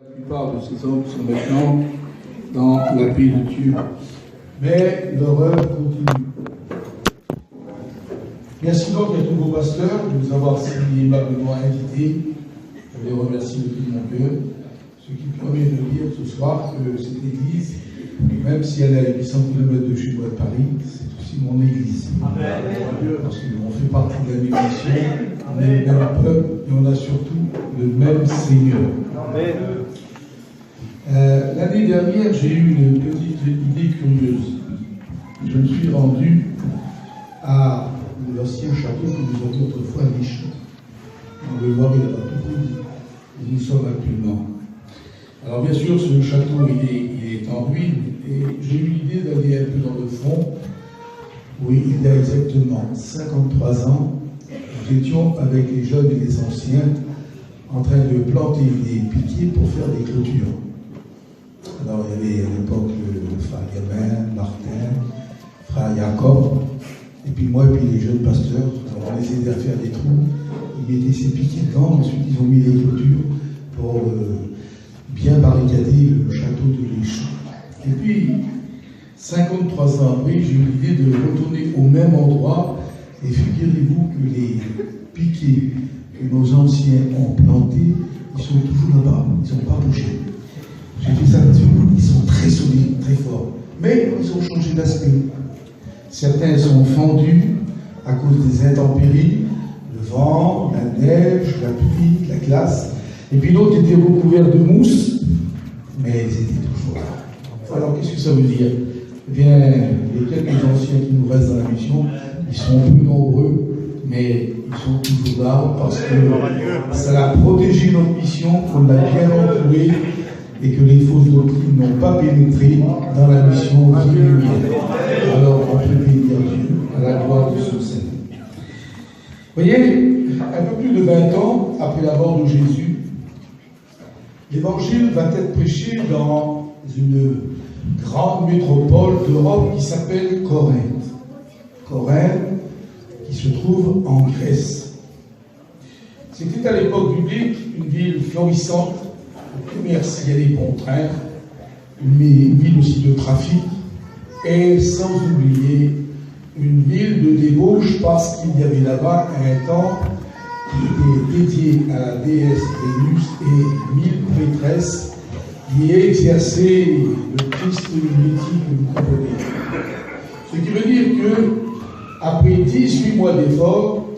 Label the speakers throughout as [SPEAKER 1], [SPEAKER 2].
[SPEAKER 1] La plupart de ces hommes sont maintenant dans la paix de Dieu. Mais leur œuvre continue. Merci donc à tous vos pasteurs de nous avoir si aimablement invités. Je les remercie de tout mon cœur. Ce qui permet de dire ce soir que cette église, même si elle est à 800 km de chez moi de Paris, c'est aussi mon église. Amen. Parce qu'on fait partie de la même mission, on est le même peuple et on a surtout le même Seigneur. Amen. L'année dernière, j'ai eu une petite idée curieuse. Je me suis rendu à l'ancien château que nous avions autrefois à Niche. On le voit là-bas tout où nous sommes actuellement. Alors bien sûr, ce château il est en ruine et j'ai eu l'idée d'aller un peu dans le fond où il y a exactement 53 ans, nous étions avec les jeunes et les anciens en train de planter des piquiers pour faire des clôtures. Alors il y avait à l'époque le frère Gabin, Martin, frère Jacob, et puis moi et puis les jeunes pasteurs. Alors on les aidait à faire des trous, ils mettaient ces piquiers dedans, ensuite ils ont mis les clôtures pour bien barricader le château de Liche. Et puis 53 ans après, j'ai eu l'idée de retourner au même endroit, et figurez-vous que les piquiers que nos anciens ont plantés, ils sont toujours là-bas, ils n'ont pas bougé. J'ai fait ça là-dessus, ils sont très solides, très forts. Mais ils ont changé d'aspect. Certains sont fendus à cause des intempéries, le vent, la neige, la pluie, la glace. Et puis d'autres étaient recouverts de mousse, mais ils étaient toujours là. Alors qu'est-ce que ça veut dire? Eh bien, les quelques anciens qui nous restent dans la mission, ils sont peu nombreux, mais ils sont toujours là parce que ça a protégé notre mission, qu'on l'a bien entourée, et que les fausses doctrines n'ont pas pénétré dans la mission vie et lumière. Alors on peut bénir Dieu à la gloire de son Seigneur. Vous voyez, un peu plus de 20 ans après la mort de Jésus, l'évangile va être prêché dans une grande métropole d'Europe qui s'appelle Corinthe. Corinthe, qui se trouve en Grèce. C'était à l'époque biblique une ville florissante, commerciale et contrainte, une ville aussi de trafic, et sans oublier une ville de débauche parce qu'il y avait là-bas un temple qui était dédié à la déesse Vénus et 1000 prêtresses qui exerçaient le triste métier que vous comprenez. Ce qui veut dire que, après 18 mois d'efforts,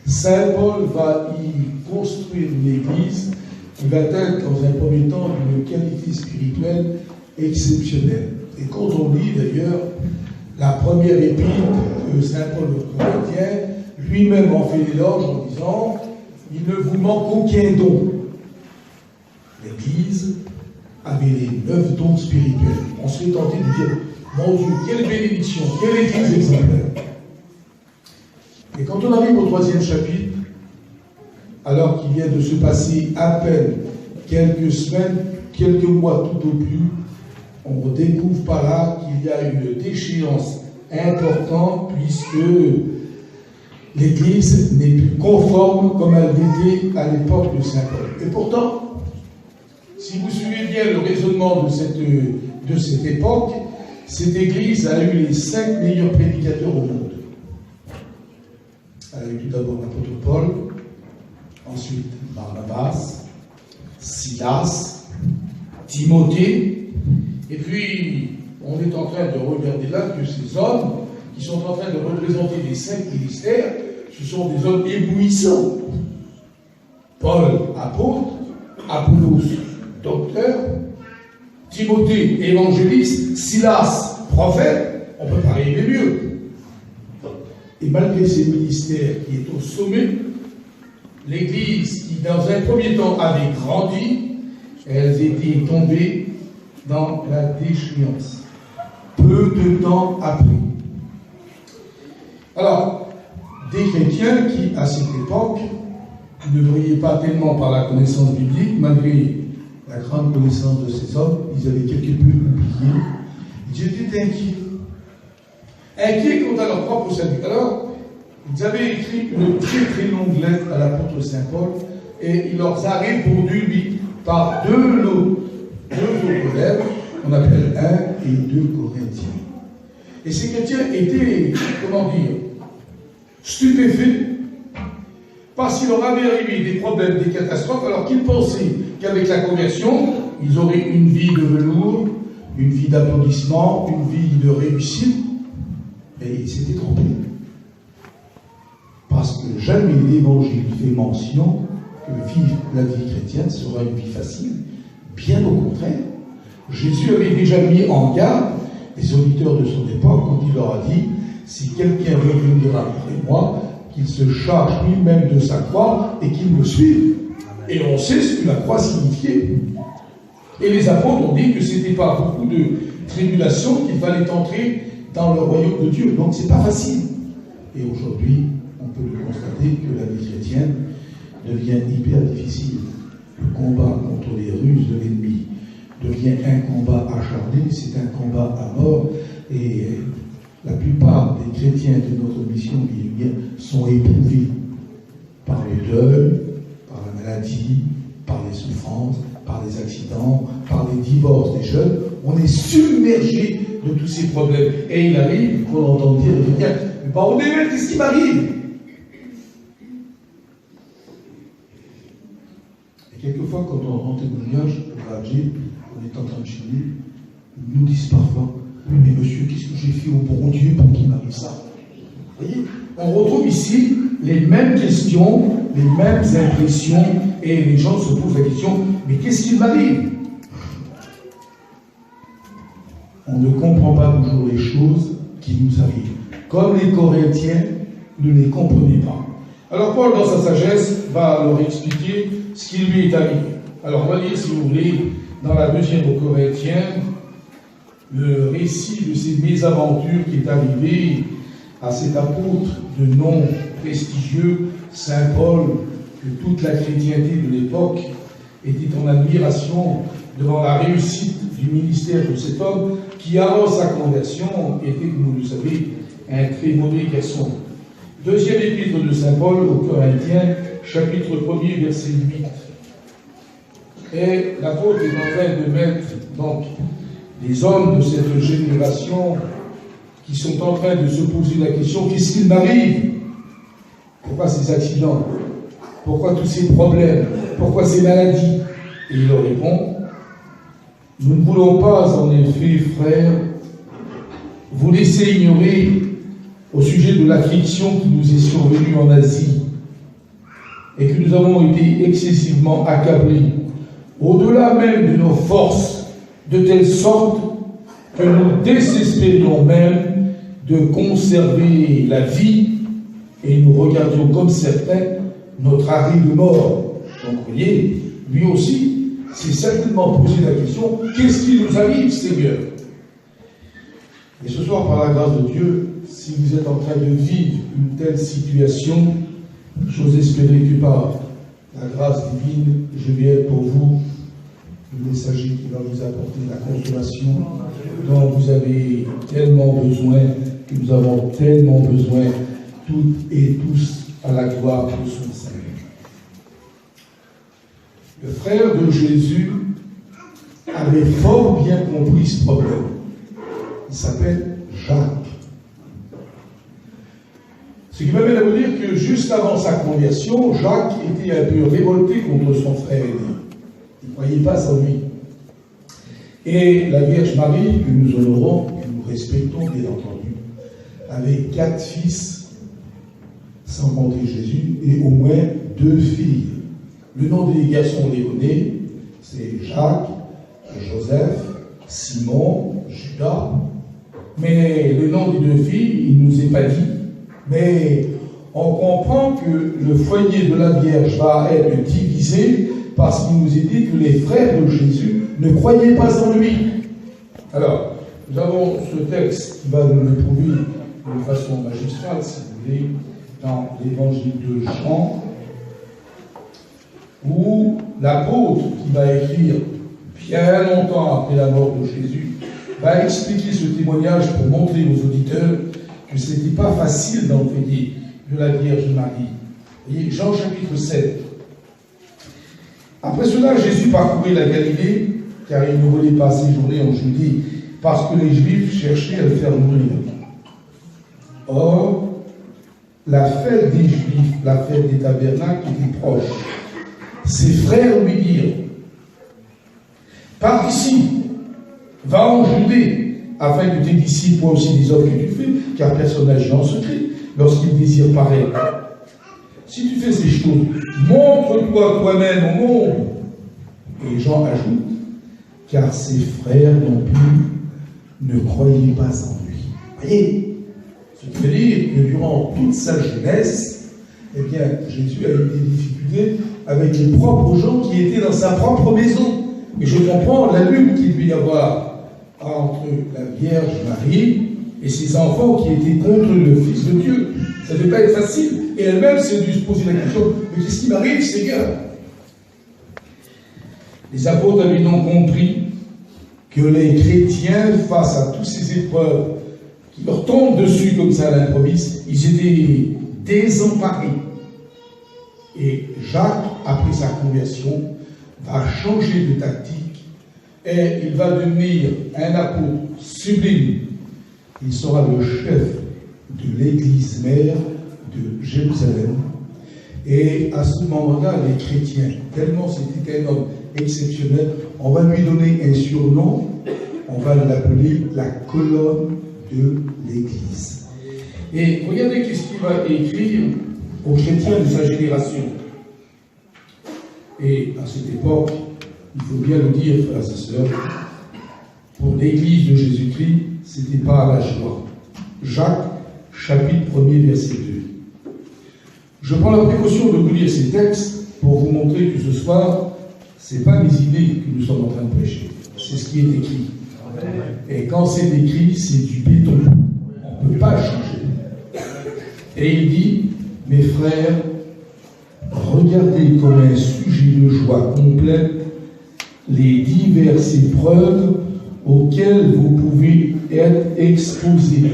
[SPEAKER 1] Saint Paul va y construire une église qui va être, dans un premier temps, d'une qualité spirituelle exceptionnelle. Et quand on lit d'ailleurs la première épître de Saint Paul aux Corinthiens, lui-même en fait l'éloge en disant « Il ne vous manque aucun don ». L'Église avait les 9 dons spirituels. On serait tenté de dire « Mon Dieu, quelle bénédiction, quelle Église exemplaire ». Et quand on arrive au 3e chapitre, alors qu'il vient de se passer à peine quelques semaines, quelques mois tout au plus, on découvre par là qu'il y a une déchéance importante puisque l'Église n'est plus conforme comme elle l'était à l'époque de Saint Paul. Et pourtant, si vous suivez bien le raisonnement de cette époque, cette Église a eu les 5 meilleurs prédicateurs au monde. Elle a eu tout d'abord l'apôtre Paul, ensuite Barnabas, Silas, Timothée, et puis on est en train de regarder là que ces hommes qui sont en train de représenter les 5 ministères, ce sont des hommes éblouissants. Paul, apôtre, Apollos, docteur, Timothée, évangéliste, Silas, prophète, on ne peut pas rêver mieux. Et malgré ces ministères qui est au sommet, l'Église, qui dans un premier temps avait grandi, elles étaient tombées dans la déchéance, peu de temps après. Alors, des chrétiens qui, à cette époque, ne brillaient pas tellement par la connaissance biblique, malgré la grande connaissance de ces hommes, ils avaient quelque peu oublié. Ils étaient inquiets. Inquiets quant à leur propre salut. Alors, ils avaient écrit une très très longue lettre à l'apôtre Saint Paul, et il leur a répondu, lui, par deux autres lettres, on appelle 1 et 2 Corinthiens. Et ces chrétiens étaient, comment dire, stupéfaits, parce qu'il leur avait arrivé des problèmes, des catastrophes, alors qu'ils pensaient qu'avec la conversion, ils auraient une vie de velours, une vie d'applaudissement, une vie de réussite, et ils s'étaient trompés. Parce que jamais l'Évangile fait mention que vivre la vie chrétienne sera une vie facile. Bien au contraire, Jésus avait déjà mis en garde les auditeurs de son époque quand il leur a dit « Si quelqu'un veut venir après moi, qu'il se charge lui-même de sa croix et qu'il me suive. » Et on sait ce que la croix signifiait. Et les apôtres ont dit que ce n'était pas beaucoup de tribulations qu'il fallait entrer dans le royaume de Dieu. Donc c'est pas facile. Et aujourd'hui, on peut le constater que la vie chrétienne devient hyper difficile. Le combat contre les ruses de l'ennemi devient un combat acharné, c'est un combat à mort, et la plupart des chrétiens de notre mission sont éprouvés par le deuil, par la maladie, par les souffrances, par les accidents, par les divorces des jeunes. On est submergé de tous ces problèmes. Et il arrive qu'on entend dire, mais pardon, qu'est-ce qui m'arrive? Et quelquefois, quand on entend témoignage, on est en train de chiner, ils nous disent parfois, mais monsieur, qu'est-ce que j'ai fait au bon Dieu pour qu'il m'arrive ça? Vous voyez, on retrouve ici les mêmes questions, les mêmes impressions, et les gens se posent la question, mais qu'est-ce qu'il m'arrive? On ne comprend pas toujours les choses qui nous arrivent. Comme les Corinthiens ne les comprenaient pas. Alors Paul, dans sa sagesse, va leur expliquer ce qui lui est arrivé. Alors on va lire, si vous voulez, dans la 2e aux Corinthiens, le récit de ces mésaventures qui est arrivé à cet apôtre de nom prestigieux, Saint Paul, que toute la chrétienté de l'époque était en admiration devant la réussite du ministère de cet homme qui, avant sa conversion, était, comme vous le savez, un très mauvais garçon. 2e épître de Saint Paul aux Corinthiens, chapitre 1er, verset 8. Et l'apôtre est en train de mettre donc les hommes de cette génération qui sont en train de se poser la question, qu'est-ce qu'il m'arrive? Pourquoi ces accidents? Pourquoi tous ces problèmes? Pourquoi ces maladies? Et il leur répond, nous ne voulons pas, en effet, frères, vous laisser ignorer au sujet de l'affliction qui nous est survenue en Asie et que nous avons été excessivement accablés, au-delà même de nos forces, de telle sorte que nous désespérions même de conserver la vie et nous regardions comme certains notre arrêt de mort. Donc, vous voyez, lui aussi, s'est certainement posé la question, qu'est-ce qui nous arrive, Seigneur? Et ce soir, par la grâce de Dieu, si vous êtes en train de vivre une telle situation, j'ose espérer que par la grâce divine, je vais être pour vous le messager qui va vous apporter la consolation dont vous avez tellement besoin, que nous avons tellement besoin, toutes et tous, à la gloire de son Seigneur. Le frère de Jésus avait fort bien compris ce problème. Il s'appelle Jacques. Ce qui m'amène à vous dire que juste avant sa conversion, Jacques était un peu révolté contre son frère aîné. Il ne croyait pas en lui. Et la Vierge Marie, que nous honorons, que nous respectons bien entendu, avait 4 fils, sans compter Jésus, et au moins 2 filles. Le nom des garçons, on les connaît, c'est Jacques, Joseph, Simon, Judas. Mais le nom des 2 filles, il ne nous est pas dit. Mais on comprend que le foyer de la Vierge va être divisé parce qu'il nous est dit que les frères de Jésus ne croyaient pas en lui. Alors, nous avons ce texte qui va nous le prouver de façon magistrale, si vous voulez, dans l'évangile de Jean, où l'apôtre qui va écrire bien longtemps après la mort de Jésus va expliquer ce témoignage pour montrer aux auditeurs que ce n'était pas facile d'enseigner de la Vierge Marie. Voyez, Jean chapitre 7. Après cela, Jésus parcourait la Galilée, car il ne voulait pas séjourner en Judée, parce que les Juifs cherchaient à le faire mourir. Or, la fête des Juifs, la fête des tabernacles, était proche. Ses frères lui dirent: pars d'ici, va en Judée, afin que tes disciples voient aussi les œuvres que tu fais, car personne n'agit en secret lorsqu'il désire paraître. Si tu fais ces choses, montre-toi toi-même au monde. Et Jean ajoute: car ses frères non plus ne croyaient pas en lui. Voyez, ce qui veut dire que durant toute sa jeunesse, eh bien, Jésus a eu des difficultés avec les propres gens qui étaient dans sa propre maison. Et je comprends la lutte qu'il devait y avoir entre la Vierge Marie et ses enfants qui étaient contre le Fils de Dieu. Ça ne devait pas être facile. Et elle-même s'est dû se poser la question: mais qu'est-ce qui m'arrive, Seigneur? Les apôtres avaient donc compris que les chrétiens, face à toutes ces épreuves qui leur tombent dessus comme ça à l'improviste, ils étaient désemparés. Et Jacques, après sa conversion, va changer de tactique et il va devenir un apôtre sublime. Il sera le chef de l'église mère de Jérusalem. Et à ce moment-là, les chrétiens, tellement c'était un homme exceptionnel, on va lui donner un surnom, on va l'appeler la colonne de l'église. Et regardez qu'est-ce qu'il va écrire aux chrétiens de sa génération. Et à cette époque, il faut bien le dire, frères et sœurs, pour l'église de Jésus-Christ, ce n'était pas la joie. Jacques, chapitre 1er, verset 2. Je prends la précaution de vous lire ces textes pour vous montrer que ce soir, ce n'est pas mes idées que nous sommes en train de prêcher, c'est ce qui est écrit. Et quand c'est écrit, c'est du béton. On ne peut pas changer. Et il dit: mes frères, regardez comme un sujet de joie complète les diverses épreuves auxquelles vous pouvez être exposés,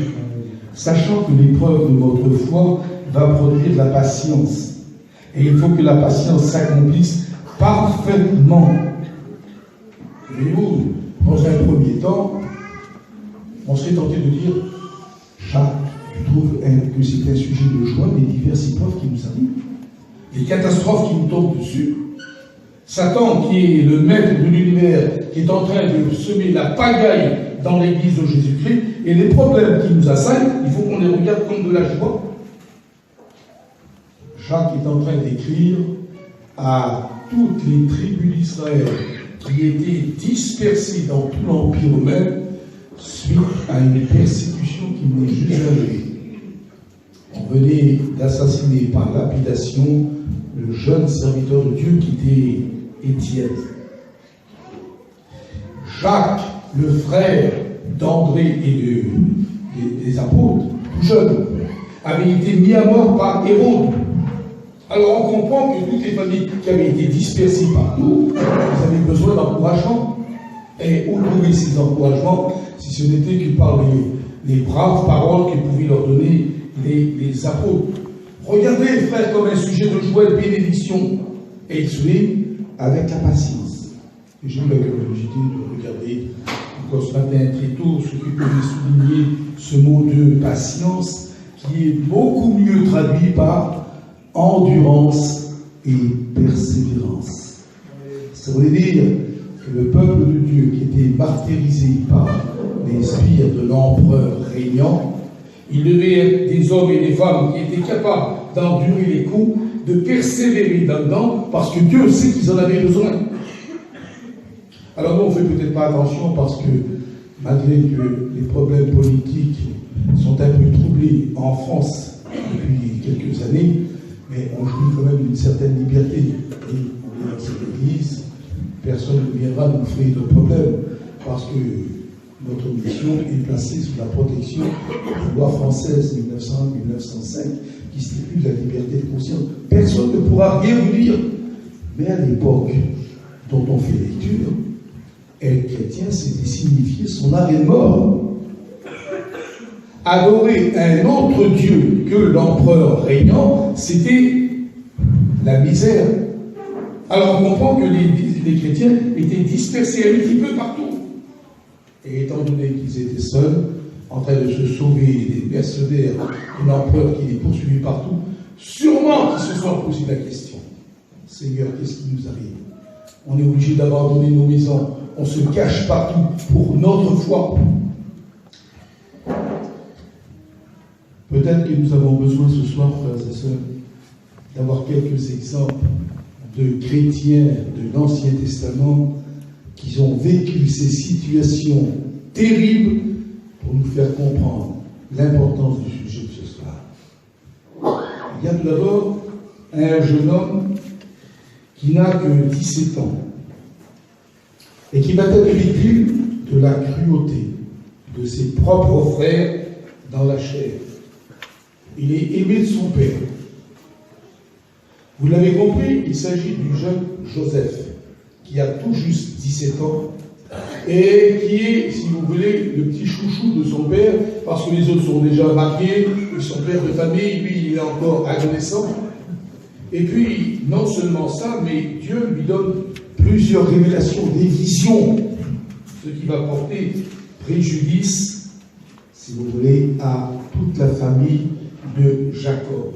[SPEAKER 1] sachant que l'épreuve de votre foi va produire de la patience. Et il faut que la patience s'accomplisse parfaitement. Voyez-vous, dans un premier temps, on serait tenté de dire: Jacques, tu trouves que c'est un sujet de joie, les diverses épreuves qui nous arrivent, les catastrophes qui nous tombent dessus. Satan, qui est le maître de l'univers, qui est en train de semer la pagaille dans l'église de Jésus-Christ, et les problèmes qui nous assaillent, il faut qu'on les regarde comme de la joie. Jacques est en train d'écrire à toutes les tribus d'Israël qui étaient dispersées dans tout l'Empire romain suite à une persécution qui n'est juste arrivée. On venait d'assassiner par lapidation le jeune serviteur de Dieu qui était Étienne. Jacques, le frère d'André et des apôtres, tout jeune, avait été mis à mort par Hérode. Alors on comprend que toutes les familles qui avaient été dispersées partout, elles avaient besoin d'encouragement. Et où trouver ces encouragements si ce n'était que par les braves paroles que pouvaient leur donner les apôtres? Regardez, frères, comme un sujet de joie et de bénédiction, et suivez avec la patience. Et j'ai eu la curiosité de regarder encore ce matin très tôt ce qui pouvait souligner ce mot de patience, qui est beaucoup mieux traduit par endurance et persévérance. Ça voulait dire que le peuple de Dieu qui était martyrisé par les sbires de l'empereur régnant, il devait être des hommes et des femmes qui étaient capables d'endurer les coups, de persévérer là-dedans, parce que Dieu sait qu'ils en avaient besoin. Alors nous, on ne fait peut-être pas attention parce que, malgré que les problèmes politiques sont un peu troublés en France depuis quelques années, mais on jouit quand même d'une certaine liberté. Et on est dans cette église, personne ne viendra nous créer de problème, parce que notre mission est placée sous la protection de la loi française 1901-1905 qui stipule la liberté de conscience. Personne ne pourra rien vous dire. Mais à l'époque dont on fait lecture, être chrétien, c'était signifier son arrêt de mort. Adorer un autre Dieu que l'empereur régnant, c'était la misère. Alors on comprend que les chrétiens étaient dispersés un petit peu partout. Et étant donné qu'ils étaient seuls, en train de se sauver des mercenaires et l'empereur qui les poursuivait partout, sûrement qu'ils se sont posé la question. Seigneur, qu'est-ce qui nous arrive? On est obligé d'abandonner nos maisons, on se cache partout pour notre foi. Peut-être que nous avons besoin ce soir, frères et sœurs, d'avoir quelques exemples de chrétiens de l'Ancien Testament qui ont vécu ces situations terribles pour nous faire comprendre l'importance du sujet de ce soir. Il y a tout d'abord un jeune homme qui n'a que 17 ans et qui va être victime de la cruauté de ses propres frères dans la chair. Il est aimé de son père. Vous l'avez compris, il s'agit du jeune Joseph, qui a tout juste 17 ans, et qui est, si vous voulez, le petit chouchou de son père, parce que les autres sont déjà mariés, ils sont pères de famille, lui il est encore adolescent. Et puis, non seulement ça, mais Dieu lui donne plusieurs révélations, des visions, ce qui va porter préjudice, si vous voulez, à toute la famille de Jacob.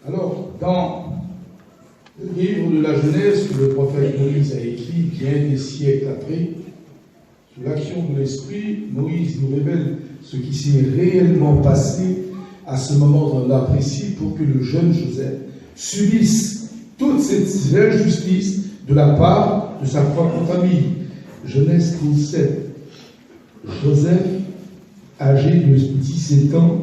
[SPEAKER 1] Alors, dans le livre de la Genèse que le prophète Moïse a écrit bien des siècles après, sous l'action de l'Esprit, Moïse nous révèle ce qui s'est réellement passé à ce moment-là précis pour que le jeune Joseph subisse toute cette injustice de la part de sa propre famille. Genèse 37. Joseph, âgé de 17 ans,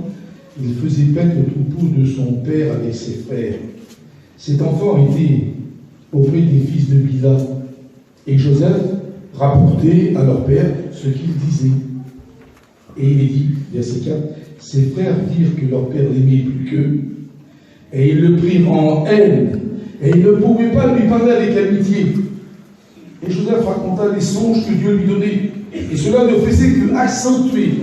[SPEAKER 1] il faisait paître le troupeau de son père avec ses frères. Cet enfant était auprès des fils de Bila, et Joseph rapportait à leur père ce qu'il disait. Et il est dit, verset 4, ses frères dirent que leur père l'aimait plus qu'eux, et ils le prirent en haine, et ils ne pouvaient pas lui parler avec amitié. Et Joseph raconta les songes que Dieu lui donnait, et cela ne faisait que accentuer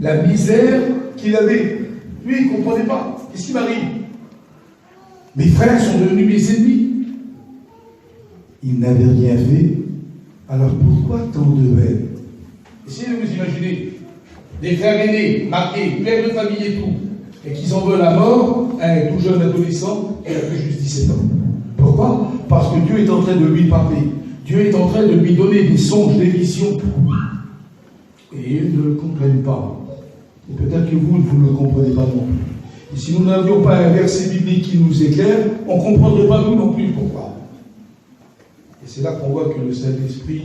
[SPEAKER 1] la misère qu'il avait. Lui, il ne comprenait pas. Qu'est-ce qui m'arrive? Mes frères sont devenus mes ennemis. Ils n'avaient rien fait. Alors pourquoi tant de haine? Essayez de vous imaginer des frères aînés, mariés, pères de famille et tout, et qu'ils en veulent la mort à un tout jeune adolescent qui a fait juste 17 ans. Pourquoi? Parce que Dieu est en train de lui parler. Dieu est en train de lui donner des songes, des visions. Et ils ne le comprennent pas. Et peut-être que vous ne le comprenez pas non plus. Et si nous n'avions pas un verset biblique qui nous éclaire, on ne comprendrait pas nous non plus pourquoi. Et c'est là qu'on voit que le Saint-Esprit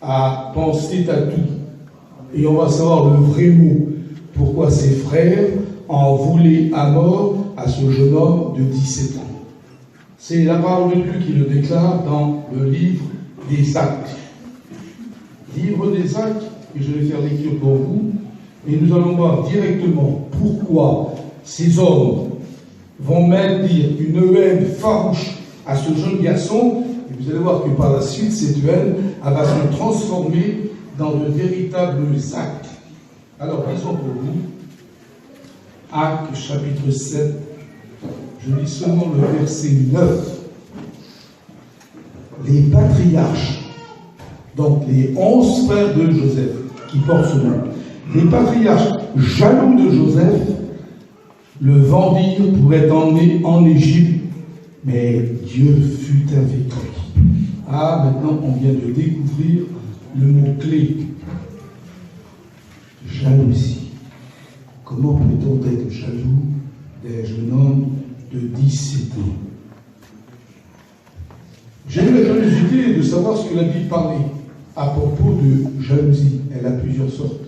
[SPEAKER 1] a pensé à tout. Et on va savoir le vrai mot. Pourquoi ses frères en voulaient à mort à ce jeune homme de 17 ans. C'est la parole de Dieu qui le déclare dans le livre des Actes. Livre des Actes, et je vais faire l'écriture pour vous. Et nous allons voir directement pourquoi ces hommes vont maintenir une haine farouche à ce jeune garçon. Et vous allez voir que par la suite, cette haine va se transformer dans de véritables actes. Alors, lisons pour vous Actes chapitre 7. Je lis seulement le verset 9. Les patriarches, donc les 11 frères de Joseph, qui portent ce nom, les patriarches jaloux de Joseph le vendirent pour être emmené en Égypte, mais Dieu fut avec lui. Ah, maintenant on vient de découvrir le mot-clé. Jalousie. Comment peut-on être jaloux d'un jeune homme de 17 ans? J'ai eu la curiosité de savoir ce que la Bible parlait à propos de jalousie. Elle a plusieurs sortes.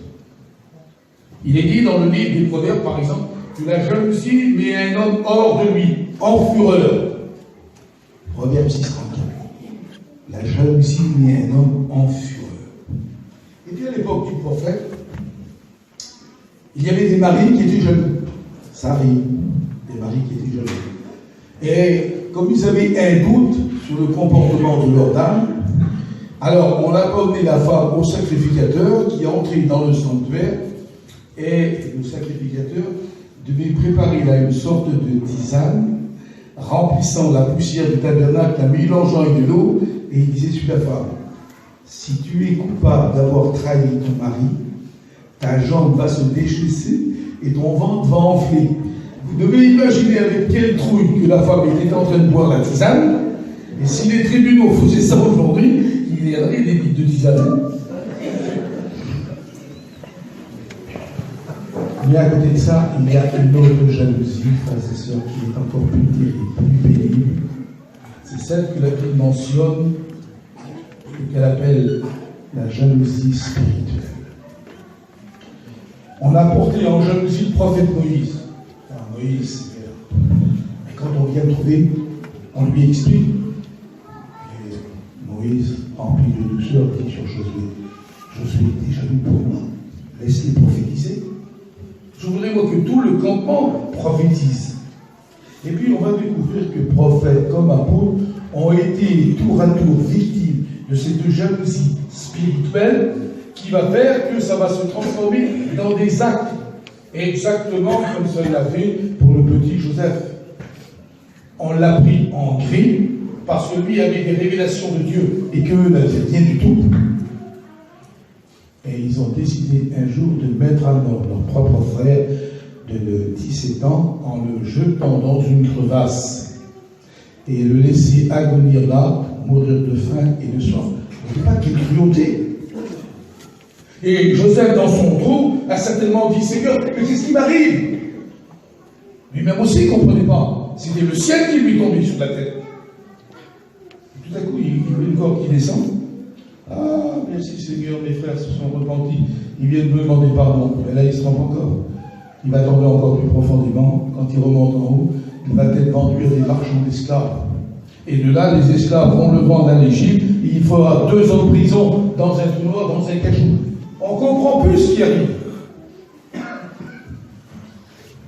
[SPEAKER 1] Il est dit dans le livre des Proverbes, par exemple, que la jalousie met un homme hors de lui, en fureur. Proverbe 6, 34. La jalousie met un homme en fureur. Et puis à l'époque du prophète, il y avait des maris qui étaient jaloux. Ça arrive, des maris qui étaient jaloux. Et comme ils avaient un doute sur le comportement de leur dame, alors on a emmené la femme au sacrificateur qui est entré dans le sanctuaire. Et le sacrificateur devait préparer là une sorte de tisane remplissant la poussière du tabernacle, la mélangeant avec de l'eau, et il disait sur la femme, si tu es coupable d'avoir trahi ton mari, ta jambe va se déchausser et ton ventre va enfler. Vous devez imaginer avec quelle trouille que la femme était en train de boire la tisane, et si les tribunaux faisaient ça aujourd'hui, il y aurait des litres de tisane. Mais à côté de ça, il y a une autre jalousie, frères et sœurs, qui est encore plus terrible, plus pénible. C'est celle que la Bible mentionne, qu'elle appelle la jalousie spirituelle. On a porté en jalousie le prophète Moïse. Enfin, Moïse, et quand on vient le trouver, on lui explique. Et Moïse, rempli de douceur, dit sur Josué, Josué était jaloux pour moi, laisse-les prophétiser. Je voudrais moi que tout le campement prophétise. Et puis on va découvrir que prophètes comme apôtres ont été tour à tour victimes de cette jalousie spirituelle qui va faire que ça va se transformer dans des actes. Exactement comme ça l'a fait pour le petit Joseph. On l'a pris en gris parce que lui avait des révélations de Dieu et qu'eux n'avaient rien du tout. Et ils ont décidé un jour de mettre à mort leur propre frère de 17 ans en le jetant dans une crevasse et le laisser agonir là, mourir de faim et de soif. On ne dit pas quelle cruauté. Et Joseph, dans son trou, a certainement dit, Seigneur, mais qu'est-ce qui m'arrive? Lui-même aussi, il ne comprenait pas. C'était le ciel qui lui tombait sur la tête. Et tout à coup, il y a une corde qui descend. Ah, merci Seigneur, mes frères se sont repentis. Ils viennent me demander pardon. Mais là, il se trompe encore. Il va tomber encore plus profondément. Quand il remonte en haut, il va être vendu à des marchands d'esclaves. Et de là, les esclaves vont le vendre à l'Égypte. Il fera 2 ans de prison dans un trou noir, dans un cachot. On ne comprend plus ce qui arrive.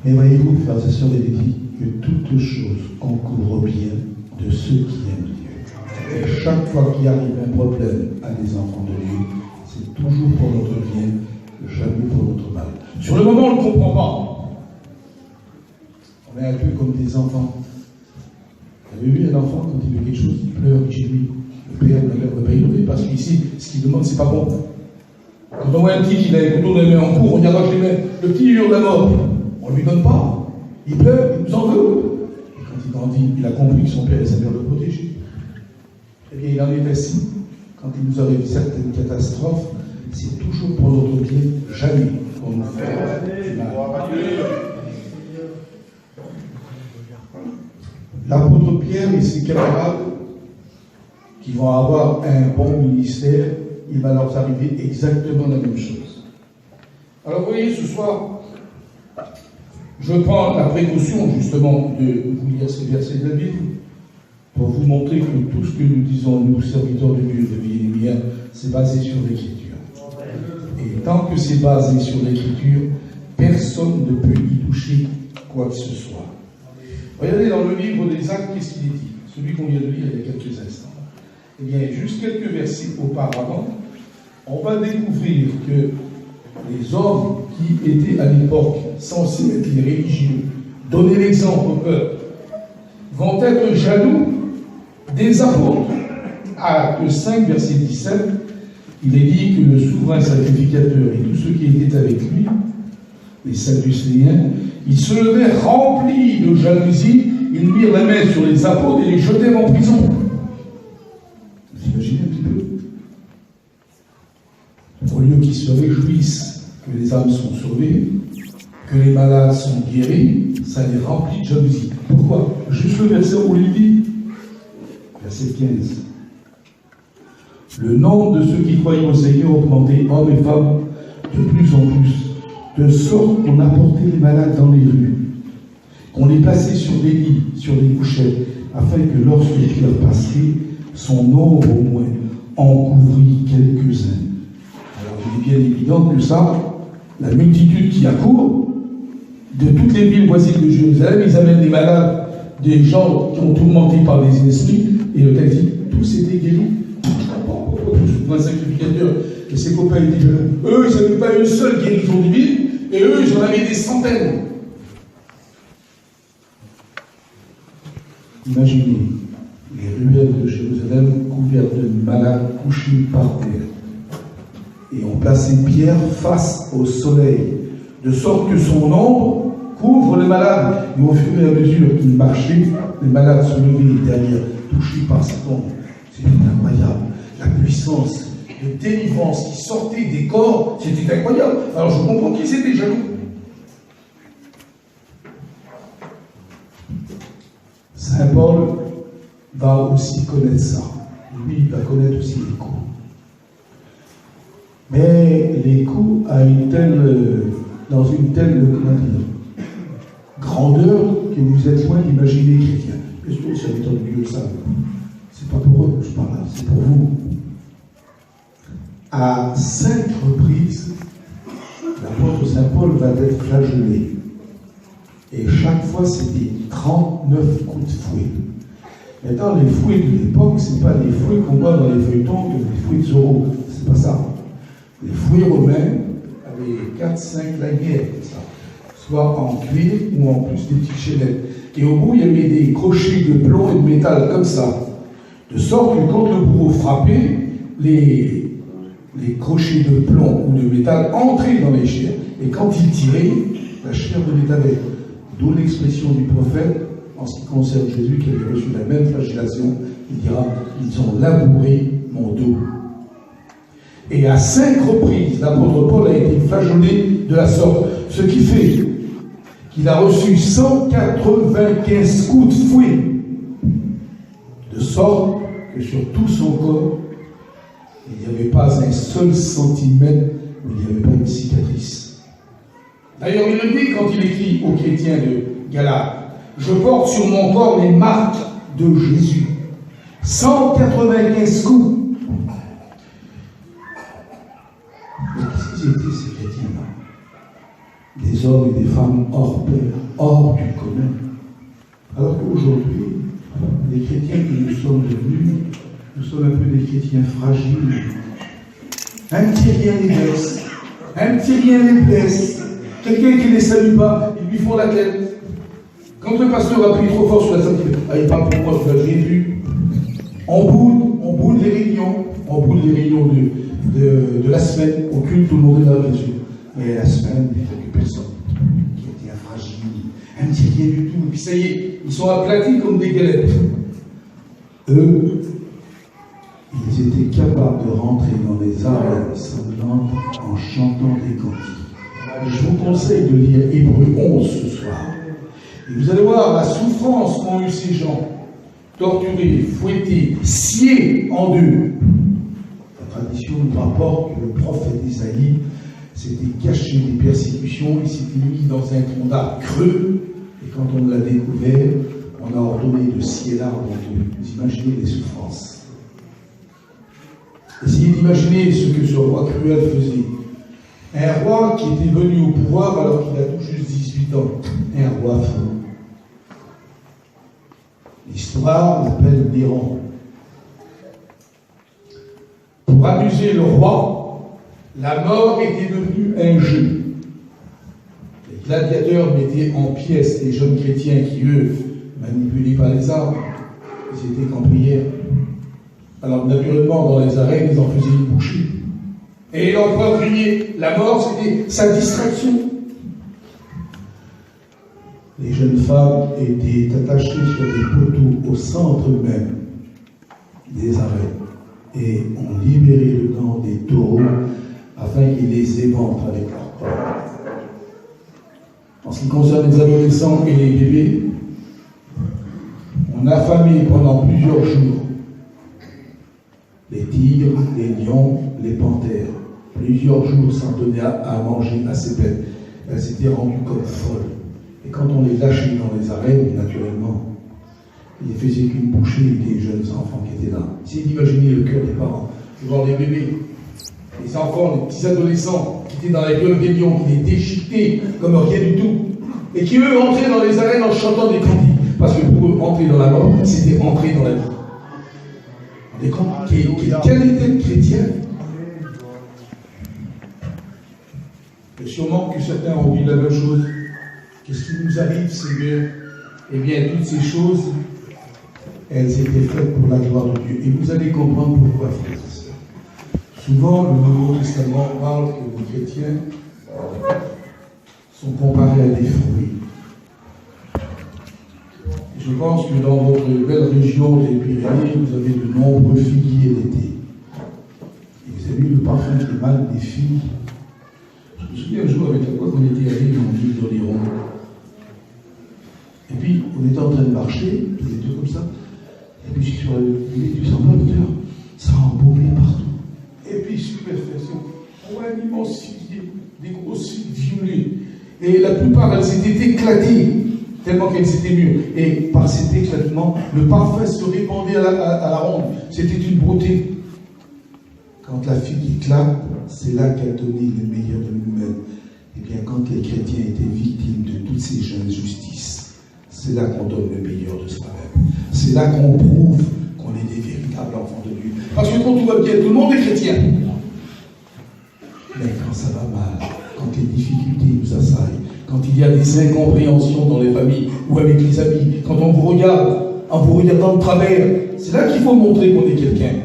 [SPEAKER 1] Mais voyez-vous, frères et sœurs, il est dit que toutes choses concourent au bien de ceux qui aiment Dieu. Et chaque fois qu'il arrive un problème à des enfants de Dieu, c'est toujours pour notre bien, jamais pour notre mal. Sur le moment, on ne comprend pas. On est un peu comme des enfants. Vous avez vu un enfant, quand il veut quelque chose, il pleure, il gémit. Le père, la mère ne va pas innover, parce qu'ici, ce qu'il demande, c'est pas bon. Quand on voit un petit qui a un couteau dans les mains en cours, on y arrache les mains. Le petit hurle la mort. On ne lui donne pas. Il pleure, il nous en veut. Et quand il grandit, il a compris que son père et sa mère le protégeaient. Eh bien, il en est ainsi. Quand il nous arrive certaines catastrophes, c'est toujours pour notre bien, jamais pour nous faire du mal. L'apôtre Pierre et ses camarades qui vont avoir un bon ministère, il va leur arriver exactement la même chose. Alors, vous voyez, ce soir, je prends la précaution, justement, de vous lire ces versets de la Bible pour vous montrer que tout ce que nous disons, nous, serviteurs de Dieu, de vie et lumière, c'est basé sur l'Écriture. Et tant que c'est basé sur l'Écriture, personne ne peut y toucher quoi que ce soit. Regardez dans le livre des Actes, qu'est-ce qu'il est dit? Celui qu'on vient de lire il y a quelques instants. Eh bien, juste quelques versets auparavant, on va découvrir que les hommes qui étaient à l'époque censés être les religieux, donner l'exemple au peuple, vont être jaloux des apôtres. Acte 5, verset 17, il est dit que le souverain sacrificateur et tous ceux qui étaient avec lui, les Sadducéens, ils se levaient remplis de jalousie, ils mirent la main sur les apôtres et les jetèrent en prison. Vous imaginez un petit peu? Au lieu qu'ils se réjouissent que les âmes sont sauvées, que les malades sont guéris, ça les remplit de jalousie. Pourquoi? Juste le verset où il dit, verset 15. Le nombre de ceux qui croyaient au Seigneur augmentait, hommes et femmes, de plus en plus, de sorte qu'on apportait les malades dans les rues, qu'on les plaçait sur des lits, sur des couchettes, afin que lorsque Pierre passerait, son nombre au moins en couvrit quelques-uns. Alors il est bien évident que ça, la multitude qui accourt, de toutes les villes voisines de Jérusalem, ils amènent des malades, des gens qui ont tourmentés par des esprits, et le texte dit, tous étaient guéris. Un sacrificateur et ses copains étaient jaloux. Eux, ils n'avaient pas une seule guérison divine, et eux, ils en avaient des centaines. Imaginez les ruelles de Jérusalem couvertes de malades couchés par terre. Et on plaçait Pierre face au soleil, de sorte que son ombre couvre les malades. Et au fur et à mesure qu'il marchait, les malades se levaient derrière, touchés par cette ombre. C'était incroyable. La puissance de délivrance qui sortait des corps, c'était incroyable. Alors je comprends qu'ils étaient jaloux. Saint Paul va aussi connaître ça. Lui, il va connaître aussi les coups. Mais les coups dans une telle grandeur que vous êtes loin d'imaginer les chrétiens. Bien sûr, les habitants du lieu le savent. C'est pas pour eux que je parle là, c'est pour vous. À 5 reprises, l'apôtre Saint Paul va être flagellé. Et chaque fois, c'était 39 coups de fouet. Maintenant, les fouets de l'époque, ce n'est pas les fouets qu'on voit dans les feuilletons, les fouets de Zorro. C'est pas ça. Les fouets romains avaient 4-5 lanières, comme ça. Soit en cuir ou en plus des petites chaînettes. Et au bout, il y avait des crochets de plomb et de métal, comme ça. De sorte que quand le bourreau frappait, les crochets de plomb ou de métal entraient dans les chairs. Et quand il tirait, la chair venait avec. D'où l'expression du prophète, en ce qui concerne Jésus, qui avait reçu la même flagellation, il dira, ils ont labouré mon dos. Et à 5 reprises, l'apôtre Paul a été flagellé de la sorte, ce qui fait qu'il a reçu 195 coups de fouet, de sorte que sur tout son corps, il n'y avait pas un seul centimètre où il n'y avait pas une cicatrice. D'ailleurs, il le dit quand il écrit aux chrétiens de Galates, « Je porte sur mon corps les marques de Jésus. » 195 coups. Mais qu'est-ce qu'ils étaient, ces chrétiens-là? Des hommes et des femmes hors pair, hors du commun. Alors qu'aujourd'hui, les chrétiens que nous sommes devenus, nous sommes un peu des chrétiens fragiles. Un petit rien les blesse, un petit rien les blesse. Quelqu'un qui ne les salue pas, ils lui font la tête. Quand le pasteur appuie trop fort sur la tête, il dit « Ah, il parle pour moi, j'ai vu. » On boude les réunions, de la semaine. Au culte, tout le monde est là, bien sûr. Mais la semaine, il n'y a quelques personnes qui étaient fragiles, un petit rien du tout. Et puis ça y est, ils sont aplatis comme des galettes. Eux, ils étaient capables de rentrer dans les arènes sanglantes en chantant des cantiques. Je vous conseille de lire Hébreux 11 ce soir. Et vous allez voir la souffrance qu'ont eu ces gens, torturés, fouettés, sciés en deux. La tradition nous rapporte que le prophète Isaïe s'était caché des persécutions, il s'était mis dans un tronc d'arbre creux, et quand on l'a découvert, on a ordonné de scier l'arbre en deux. Vous imaginez les souffrances. Essayez d'imaginer ce que ce roi cruel faisait. Un roi qui était venu au pouvoir alors qu'il a tout juste 18 ans. Un roi fou. L'histoire l'appelle Néron. Pour amuser le roi, la mort était devenue un jeu. Les gladiateurs mettaient en pièces les jeunes chrétiens qui, eux, manipulés par les armes, ils étaient qu'en prière. Alors, naturellement, dans les arènes, ils en faisaient une bouchée. Et l'empereur criait, la mort, c'était sa distraction. Les jeunes femmes étaient attachées sur des poteaux au centre même des arènes. Et on libérait dedans des taureaux afin qu'ils les éventrent avec leur corps. En ce qui concerne les adolescents et les bébés, on affamait pendant plusieurs jours les tigres, les lions, les panthères. Plusieurs jours sans donner à manger à ces bêtes. Elles s'étaient rendues comme folles. Et quand on les lâchait dans les arènes, naturellement, ils ne faisaient qu'une bouchée des jeunes enfants qui étaient là. Essayez d'imaginer le cœur des parents, de voir les bébés, les enfants, les petits adolescents qui étaient dans la gueule des lions, qui les déchiquetaient comme rien du tout, et qui eux entraient dans les arènes en chantant des cantiques. Parce que pour eux, entrer dans la mort, c'était entrer dans la vie. Des cantiques, quelle qualité de chrétien. Et sûrement que certains ont dit la même chose. Qu'est-ce qui nous arrive, Seigneur? Eh bien, toutes ces choses elles étaient faites pour la gloire de Dieu. Et vous allez comprendre pourquoi, frères et sœurs. Souvent, le Nouveau Testament parle que les chrétiens sont comparés à des fruits. Je pense que dans votre belle région des Pyrénées, vous avez de nombreux figuiers l'été. Et vous avez vu le parfum qui émane des figues. Je me souviens un jour avec la quoi qu'on était allé dans l'île d'Oléron. Et puis, on était en train de marcher, tous les deux comme ça. Et puis, je suis sur du semblant d'odeur. Ça a embaumé partout. Et puis, stupéfaction. On voit un immense figuier, des grosses figues violées. Et la plupart, elles s'étaient éclatées, tellement qu'elles étaient mûres. Et par cet éclatement, le parfum se répandait à la ronde. C'était une beauté. Quand la figue éclate, c'est là qu'elle donné le meilleur de nous-mêmes. Et bien, quand les chrétiens étaient victimes de toutes ces injustices, c'est là qu'on donne le meilleur de soi-même. C'est là qu'on prouve qu'on est des véritables enfants de Dieu. Parce que quand tout va bien, tout le monde est chrétien. Mais quand ça va mal, quand les difficultés nous assaillent, quand il y a des incompréhensions dans les familles ou avec les amis, quand on vous regarde, en vous regardant de travers, c'est là qu'il faut montrer qu'on est quelqu'un.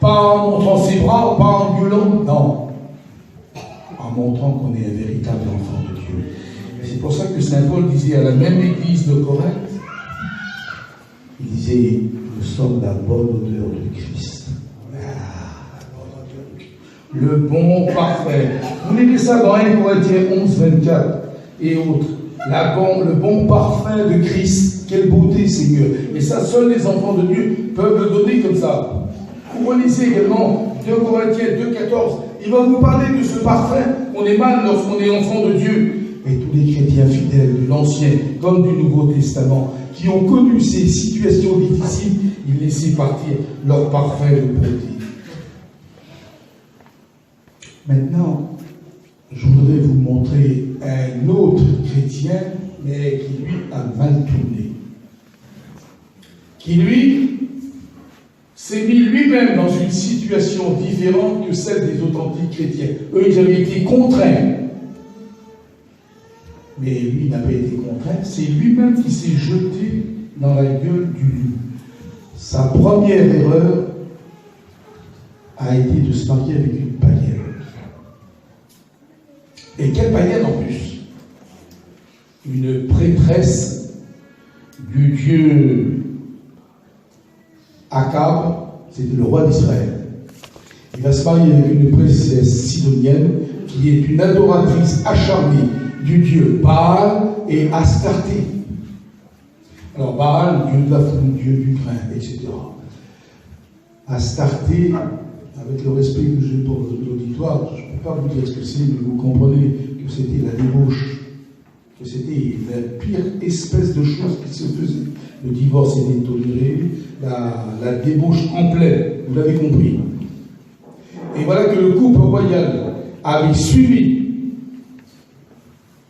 [SPEAKER 1] Pas en montrant ses bras, pas en gueulant, non. En montrant qu'on est un véritable enfant de Dieu. Et c'est pour ça que Saint Paul disait à la même église de Corinthe, il disait, nous sommes la bonne odeur de Christ. Le bon parfait. Vous lisez ça dans 1 Corinthiens 11, 24 et autres. Le bon parfum de Christ. Quelle beauté, Seigneur. Et ça, seuls les enfants de Dieu peuvent le donner comme ça. Vous relisez également 2 Corinthiens 2, 14. Il va vous parler de ce parfum qu'on émane lorsqu'on est enfant de Dieu. Et tous les chrétiens fidèles de l'Ancien comme du Nouveau Testament qui ont connu ces situations difficiles, ils laissaient partir leur parfum de beauté. Maintenant, je voudrais vous montrer un autre chrétien, mais qui lui a mal tourné. Qui lui s'est mis lui-même dans une situation différente que celle des authentiques chrétiens. Eux, ils avaient été contraints. Mais lui n'a pas été contraint, c'est lui-même qui s'est jeté dans la gueule du loup. Sa première erreur a été de se marier avec une païenne. Et quelle païenne en plus? Une prêtresse du dieu Akab, c'était le roi d'Israël. Il va se marier avec une princesse sidonienne qui est une adoratrice acharnée du dieu Baal et Astarté. Alors Baal, dieu de la foule, dieu du grain, etc. Astarté, avec le respect que j'ai pour l'auditoire, je ne peux pas vous dire ce que c'est, mais vous comprenez que c'était la débauche, que c'était la pire espèce de chose qui se faisait. Le divorce était toléré, la débauche complète, vous l'avez compris. Et voilà que le couple royal avait suivi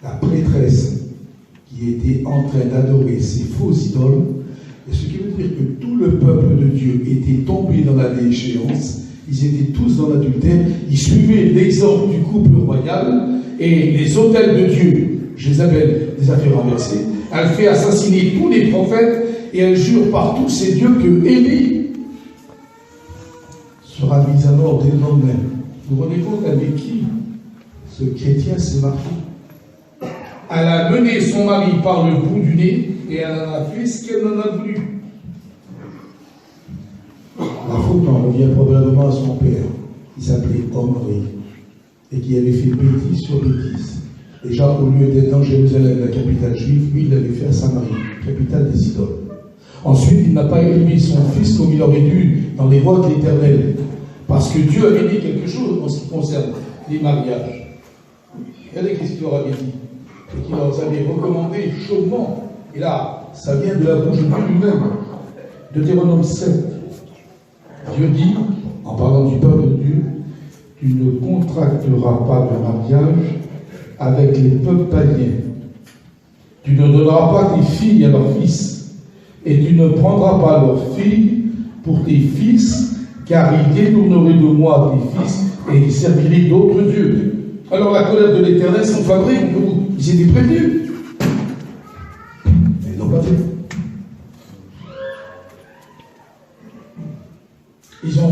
[SPEAKER 1] la prêtresse qui était en train d'adorer ces faux idoles, et ce qui veut dire que tout le peuple de Dieu était tombé dans la déchéance, ils étaient tous dans l'adultère, ils suivaient l'exemple du couple royal, et les autels de Dieu, Jézabel les a fait renverser, elle fait assassiner tous les prophètes, et elle jure par tous ces dieux que Élie sera mis à mort dès le lendemain. Vous vous rendez compte avec qui ce chrétien s'est marié? Elle a mené son mari par le bout du nez et elle en a fait ce qu'elle en a voulu. La faute en revient probablement à son père, qui s'appelait Omri, et qui avait fait bêtise sur bêtise. Déjà, au lieu d'être dans Jérusalem, la capitale juive, lui, il l'avait fait à Samarie, capitale des idoles. Ensuite, il n'a pas élevé son fils comme il aurait dû dans les voies de l'Éternel, parce que Dieu avait dit quelque chose en ce qui concerne les mariages. Regardez ce qu'il leur avait dit. Et qu'il leur avait recommandé chaudement. Et là, ça vient de la bouche de Dieu lui-même. Deutéronome 7. Dieu dit, en parlant du peuple de Dieu, tu ne contracteras pas de mariage avec les peuples païens. Tu ne donneras pas tes filles à leurs fils, et tu ne prendras pas leurs filles pour tes fils, car ils détourneraient de moi tes fils, et ils serviraient d'autres dieux. Alors la colère de l'Éternel s'enflammerait, ils étaient prévenus. Mais ils n'ont pas fait.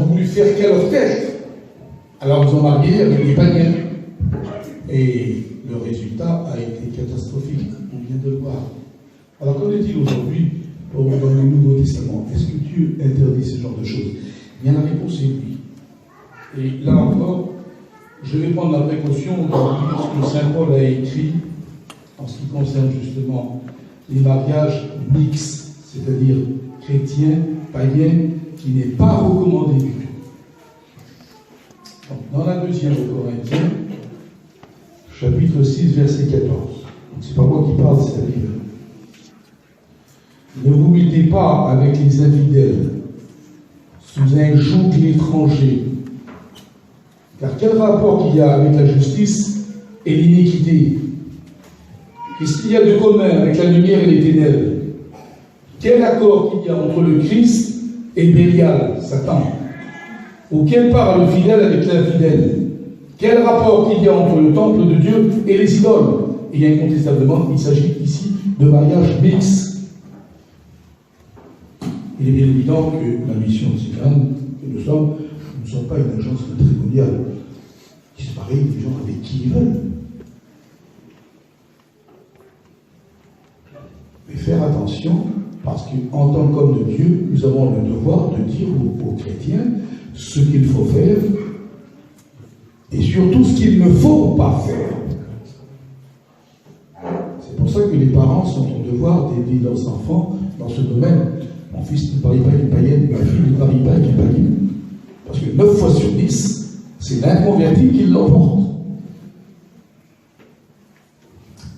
[SPEAKER 1] voulu faire qu'à leur tête. Alors ils ont marié avec des païens. Et le résultat a été catastrophique. On vient de le voir. Alors qu'en est-il aujourd'hui dans le Nouveau Testament? Est-ce que Dieu interdit ce genre de choses? Bien, la réponse est oui. Et là encore, je vais prendre la précaution de lire ce que Saint Paul a écrit en ce qui concerne justement les mariages mixtes, c'est-à-dire chrétiens, païens, qui n'est pas recommandé du tout. Donc, dans la deuxième de Corinthiens, chapitre 6, verset 14. Ce n'est pas moi qui parle, c'est la Bible. Ne vous mettez pas avec les infidèles sous un joug étranger. Car quel rapport qu'il y a avec la justice et l'iniquité? Qu'est-ce qu'il y a de commun avec la lumière et les ténèbres? Quel accord qu'il y a entre le Christ et Bélial, Satan? Ou quelle part le fidèle avec l'infidèle? Quel rapport qu'il y a entre le temple de Dieu et les idoles? Et incontestablement, il s'agit ici de mariage mixte. Il est bien évident que la mission tzigane que nous sommes, nous ne sommes pas une agence matrimoniale qui se marie des gens avec qui ils veulent. Mais faire attention, parce qu'en tant qu'homme de Dieu, nous avons le devoir de dire aux chrétiens ce qu'il faut faire et surtout ce qu'il ne faut pas faire. C'est pour ça que les parents sont en devoir d'aider leurs enfants dans ce domaine. Mon fils ne parie pas avec une païenne, ma fille ne parie pas avec une païenne. Parce que 9 fois sur 10, c'est l'inconverti qui l'emporte.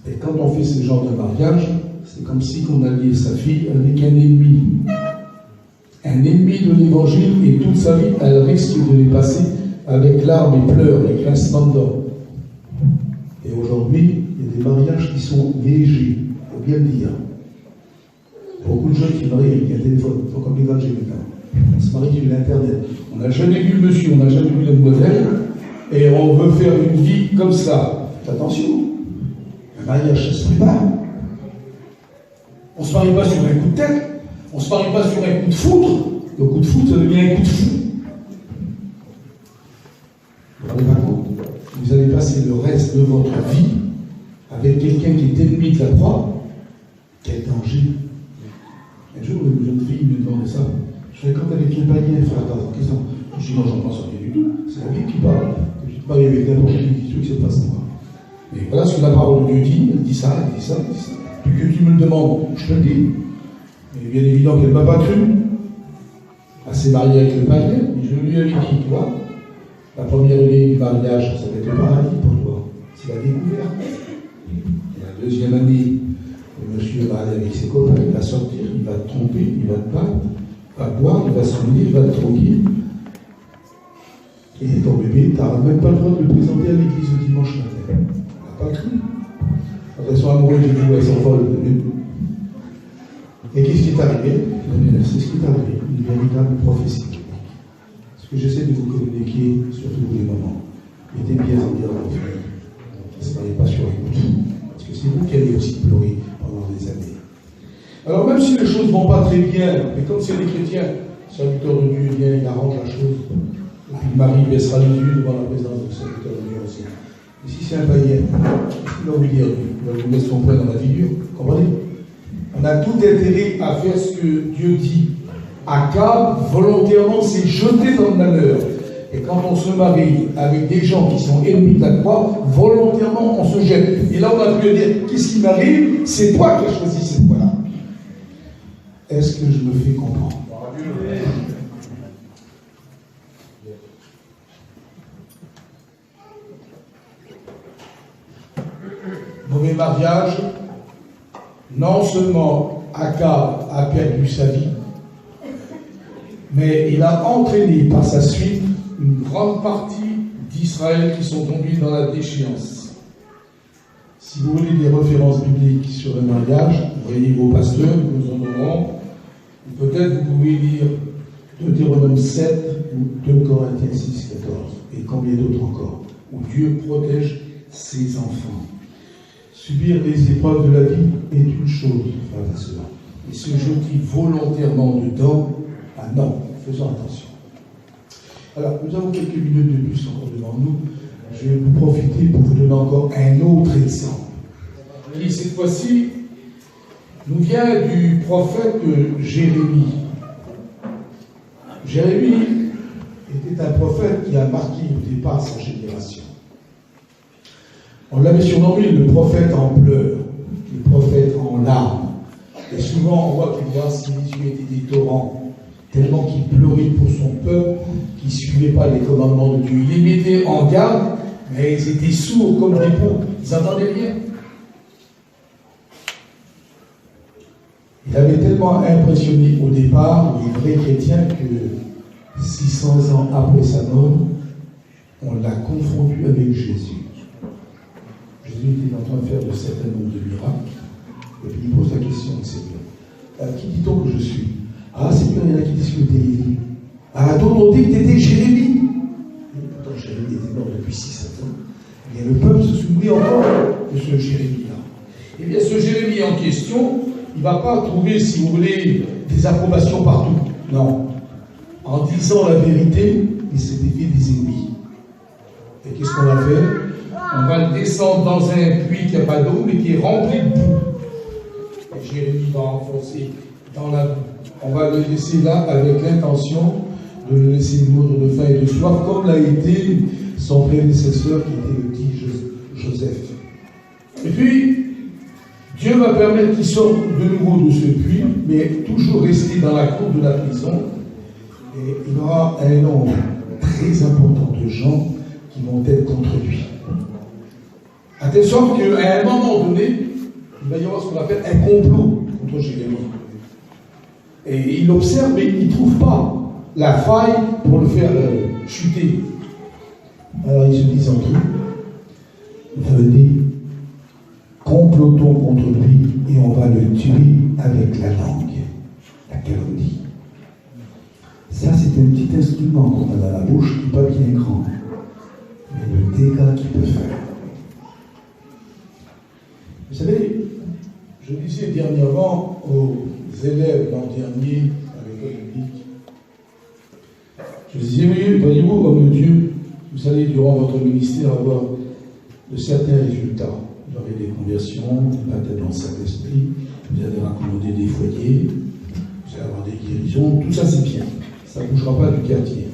[SPEAKER 1] Et quand on fait ce genre de mariage, c'est comme si on alliait sa fille avec un ennemi. Un ennemi de l'évangile, et toute sa vie, elle risque de les passer avec larmes et pleurs, et grincements de dents. Et aujourd'hui, il y a des mariages qui sont légers, il faut bien le dire. Beaucoup de jeunes qui marient avec un téléphone, il faut comme les gadgets maintenant. On se marie sur l'internet. On n'a jamais vu le monsieur, on n'a jamais vu la demoiselle, et on veut faire une vie comme ça. Faites attention, un mariage, ça se prépare. On ne se marie pas sur un coup de tête, on ne se marie pas sur un coup de foudre. Le coup de foudre, ça devient un coup de fou. Vous vous rendez pas compte? Vous allez passer le reste de votre vie avec quelqu'un qui est ennemi de la croix. Quel danger! Un jour, une jeune fille me demandait ça. Je fais quand avec un païen, frère, qu'est-ce que je dis non, j'en pense rien du tout. C'est la Bible qui parle. Que tu te maries avec n'importe qui, ce qui se passe moi. Mais voilà ce que la parole de Dieu dit. Elle dit ça, elle dit ça, elle dit ça. Puis que tu me le demandes, je te le dis. Mais bien évident qu'elle ne m'a pas cru. Elle s'est mariée avec le païen, et je lui avais dit, toi, la première année du mariage, ça va être le paradis pour toi. C'est la découverte. Et la deuxième année, le monsieur va aller avec ses copains, il va sortir, il va te tromper, il va te battre, il va boire, il va s'ennuyer, il va te droguer. Et ton bébé, tu n'auras même pas le droit de le présenter à l'église le dimanche matin. Tu n'as pas cru. Quand elles sont amoureuses, je dis, elles sont folles. Et qu'est-ce qui est arrivé? C'est ce qui est arrivé, une véritable prophétie. Ce que j'essaie de vous communiquer, surtout pour les moments, mettez bien en dire à vos frères. Ne se mariez pas sur écoute. Parce que c'est vous qui allez aussi pleurer pendant des années. Alors même si les choses ne vont pas très bien, mais comme c'est les chrétiens, serviteur de Dieu vient, il arrange la chose. Et puis Marie baissera les yeux devant la présence du serviteur de Dieu aussi. Et si c'est un païen, qu'est-ce qu'il va vous dire? Il va vous mettre son poing dans la figure. Comprenez? On a tout intérêt à faire ce que Dieu dit. Akab, volontairement, s'est jeté dans le malheur. Et quand on se marie avec des gens qui sont ennemis de la croix, volontairement, on se jette. Et là, on a pu dire, qu'est-ce qui m'arrive? C'est toi qui as choisi cette voie-là. Est-ce que je me fais comprendre? Mauvais mariage, non seulement Akab a perdu sa vie, mais il a entraîné par sa suite une grande partie d'Israël qui sont tombés dans la déchéance. Si vous voulez des références bibliques sur le mariage, voyez vos pasteurs, nous en aurons. Peut-être vous pouvez lire Deutéronome 7 ou 2 Corinthiens 6, 14 et combien d'autres encore, où Dieu protège ses enfants. Subir les épreuves de la vie est une chose, frères et sœurs. Et se jeter volontairement dedans, ah non, faisons attention. Alors, nous avons quelques minutes de plus encore devant nous. Je vais vous profiter pour vous donner encore un autre exemple, qui cette fois-ci nous vient du prophète Jérémie. Jérémie était un prophète qui a marqué au départ sa génération. On l'avait surnommé le prophète en pleurs, le prophète en larmes. Et souvent, on voit qu'il voit ses yeux étaient des torrents, tellement qu'il pleurait pour son peuple, qui ne suivait pas les commandements de Dieu. Il les mettait en garde, mais ils étaient sourds comme des poux. Ils n'entendaient rien. Il avait tellement impressionné au départ les vrais chrétiens que 600 ans après sa mort, on l'a confondu avec Jésus. Jésus était en train de faire de certains nombres de miracles, et puis il pose la question au Seigneur. Qui dit-on que je suis? Ah, Seigneur, il y en a qui disent que tu es Élie. Ah, d'autres ont dit que tu étais Jérémie. Et pourtant, Jérémie était mort depuis 600 ans. Et le peuple se souvenait encore de ce Jérémie-là. Eh bien, ce Jérémie en question, il ne va pas trouver, si vous voulez, des approbations partout. Non. En disant la vérité, il s'était fait des ennemis. Et qu'est-ce qu'on va faire? On va le descendre dans un puits qui n'a pas d'eau, mais qui est rempli de boue. Et Jérémie va enfoncer dans la boue. On va le laisser là avec l'intention de le laisser mourir de faim et de soif, comme l'a été son prédécesseur qui était le dit Joseph. Et puis, Dieu va permettre qu'il sorte de nouveau de ce puits, mais toujours rester dans la cour de la prison. Et il y aura un nombre très important de gens qui vont être contre lui. À telle sorte qu'à un moment donné, il va y avoir ce qu'on appelle un complot contre Jérémie. Et il observe, mais il ne trouve pas la faille pour le faire chuter. Alors ils se disent entre eux, venez, complotons contre lui et on va le tuer avec la langue, la calomnie. Ça, c'est un petit instrument qu'on a dans la bouche qui n'est pas bien grand, mais le dégât qu'il peut faire. Vous savez, je disais dernièrement aux élèves l'an dernier à l'école publique, je disais, oui, voyez-vous, comme Dieu, vous allez durant votre ministère avoir de certains résultats. Vous aurez des conversions, des baptêmes dans le Saint-Esprit, vous allez raccommoder des foyers, vous allez avoir des guérisons, tout ça c'est bien. Ça ne bougera pas du quartier.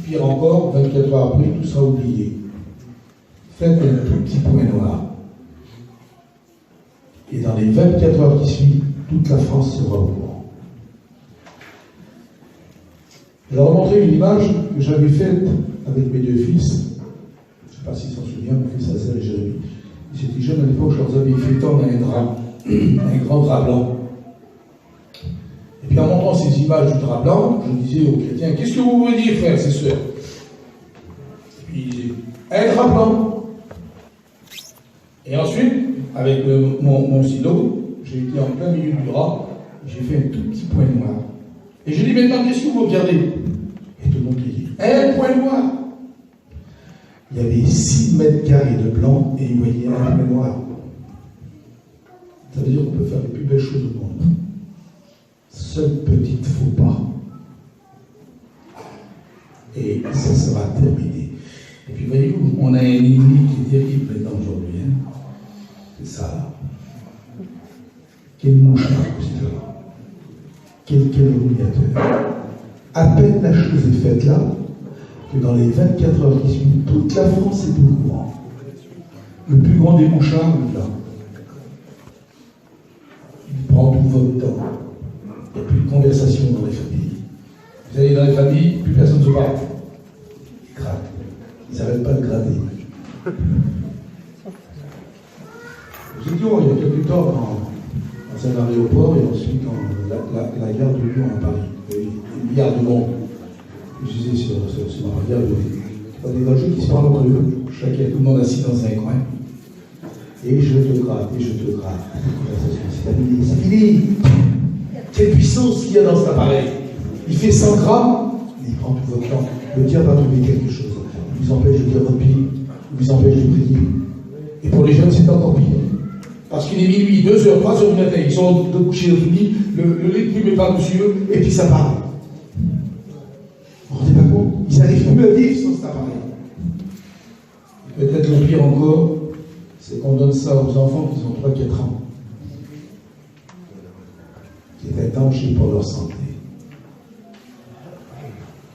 [SPEAKER 1] Pire encore, 24 heures après, tout sera oublié. Faites un tout petit point noir. Et dans les 24 heures qui suivent, toute la France sera au courant. Je leur ai montré une image que j'avais faite avec mes deux fils. Je ne sais pas s'ils s'en souviennent, mon fils Azel et Jérémie. Ils étaient jeunes à l'époque, je leur avais fait tendre un drap, un grand drap blanc. Et puis en montrant ces images du drap blanc, je disais aux chrétiens, qu'est-ce que vous voulez dire, frères et sœurs? Et puis ils disaient, un drap blanc. Et ensuite, avec mon stylo, j'ai été en plein milieu du drap, j'ai fait un tout petit point noir. Et je dis, maintenant, qu'est-ce que vous regardez? Et tout le monde dit, un point noir. Il y avait 6 mètres carrés de blanc et il voyait un point noir. Ça veut dire qu'on peut faire les plus belles choses au monde. Seul petit faux pas. Et ça sera terminé. Et puis voyez-vous, on a un ennemi qui est terrible maintenant aujourd'hui. Hein. C'est ça là. Quel mouche imposteur. Quel calomniateur. À peine la chose est faite là, que dans les 24 heures qui suivent, toute la France est au courant. Le plus grand des mouchards, là. Il prend tout votre temps. Il n'y a plus de conversation dans les familles. Vous allez dans les familles, plus personne ne se parle. Ils grattent. Ils n'arrêtent pas de gratter. Nous étions il y a quelque temps dans un aéroport et ensuite dans la gare de Lyon à Paris. Il y a une milliard de monde. Je disais sur ma gare de Lyon. Des gens qui se parlent entre eux. Chacun, tout le monde assis dans un coin. Et je te gratte, et je te gratte. C'est fini. Quelle puissance qu'il y a dans cet appareil. Il fait 100 grammes, mais il prend tout votre temps. Le diable va trouver quelque chose. Il vous empêche de dire votre pied, il vous empêche de prier. Et pour les jeunes, c'est encore pire. Parce qu'il est minuit, 2h, 3h du matin, ils sont couchés au lit, le lit plume est par-dessus eux, et puis ça parle. ils n'arrivent plus à vivre sans cet appareil. Peut-être le pire encore, c'est qu'on donne ça aux enfants qui ont 3-4 ans, qui est un danger pour leur santé.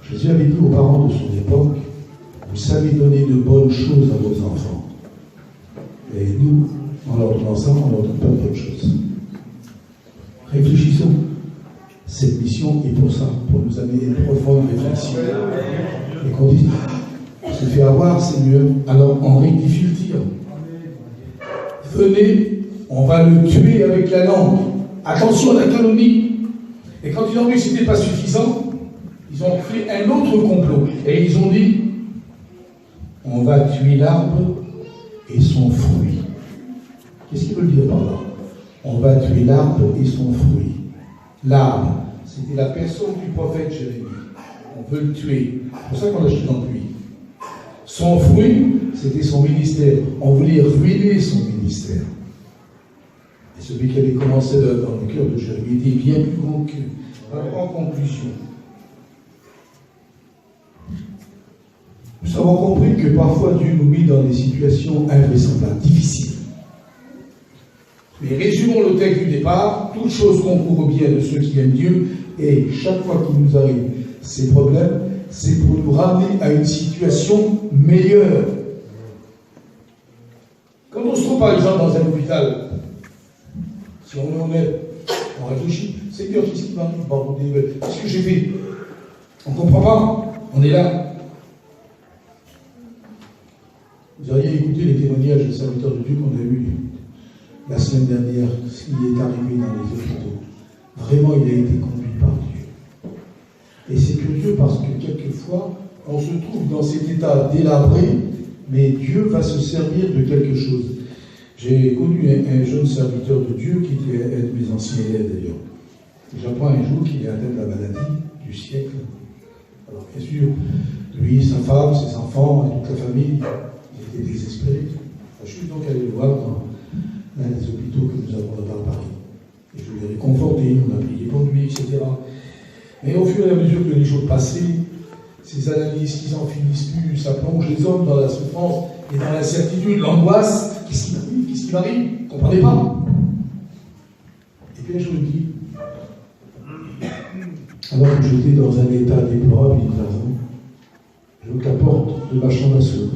[SPEAKER 1] Jésus avait dit aux parents de son époque, vous savez donner de bonnes choses à vos enfants. Et nous, en leur donnant ça, on ne leur donne pas de bonnes choses. Réfléchissons. Cette mission est pour ça, pour nous amener une profonde réflexion. Et qu'on dise, on se fait avoir, c'est mieux. Alors on rectifie le tir. Venez, on va le tuer avec la langue. Attention à la calomnie. Et quand ils ont vu que ce n'était pas suffisant, ils ont fait un autre complot. Et ils ont dit, on va tuer l'arbre et son fruit. Qu'est-ce qu'ils veulent dire par là? On va tuer l'arbre et son fruit. L'arbre, c'était la personne du prophète Jérémie. On veut le tuer. C'est pour ça qu'on l'a jeté dans le puits. Son fruit, c'était son ministère. On voulait ruiner son ministère. Et celui qui avait commencé dans le cœur de Jérémie était bien plus grand qu'eux. En conclusion, nous avons compris que parfois Dieu nous met dans des situations invraisemblables, difficiles. Mais résumons le texte du départ, toute chose concourt au bien de ceux qui aiment Dieu, et chaque fois qu'il nous arrive ces problèmes, c'est pour nous ramener à une situation meilleure. Quand on se trouve par exemple dans un hôpital, si on est honnête, on réfléchit, Seigneur, qu'est-ce qui m'arrive? Qu'est-ce que j'ai fait? On ne comprend pas, on est là. Vous auriez écouté les témoignages des serviteurs de Dieu qu'on a eus la semaine dernière, ce qui est arrivé dans les hôpitaux. Vraiment, il a été conduit par Dieu. Et c'est curieux parce que quelquefois, on se trouve dans cet état délabré, mais Dieu va se servir de quelque chose. J'ai connu un jeune serviteur de Dieu qui était un de mes anciens élèves d'ailleurs. J'apprends un jour qu'il est atteint de la maladie du siècle. Alors bien sûr, lui, sa femme, ses enfants et toute la famille, ils étaient désespérés. Je suis donc allé le voir dans l'un des hôpitaux que nous avons là-bas à Paris. Et je lui ai réconforté, on a prié pour lui, etc. Mais au fur et à mesure que les jours passaient, ces analyses qui n'en finissent plus, ça plonge les hommes dans la souffrance et dans l'incertitude, l'angoisse. Qu'est-ce qui m'arrive? Qu'est-ce qui m'arrive? Vous ne comprenez pas? Et puis je vous dis, alors que j'étais dans un état déplorable, il y a 20 ans, j'ouvre la porte de ma chambre à soupe.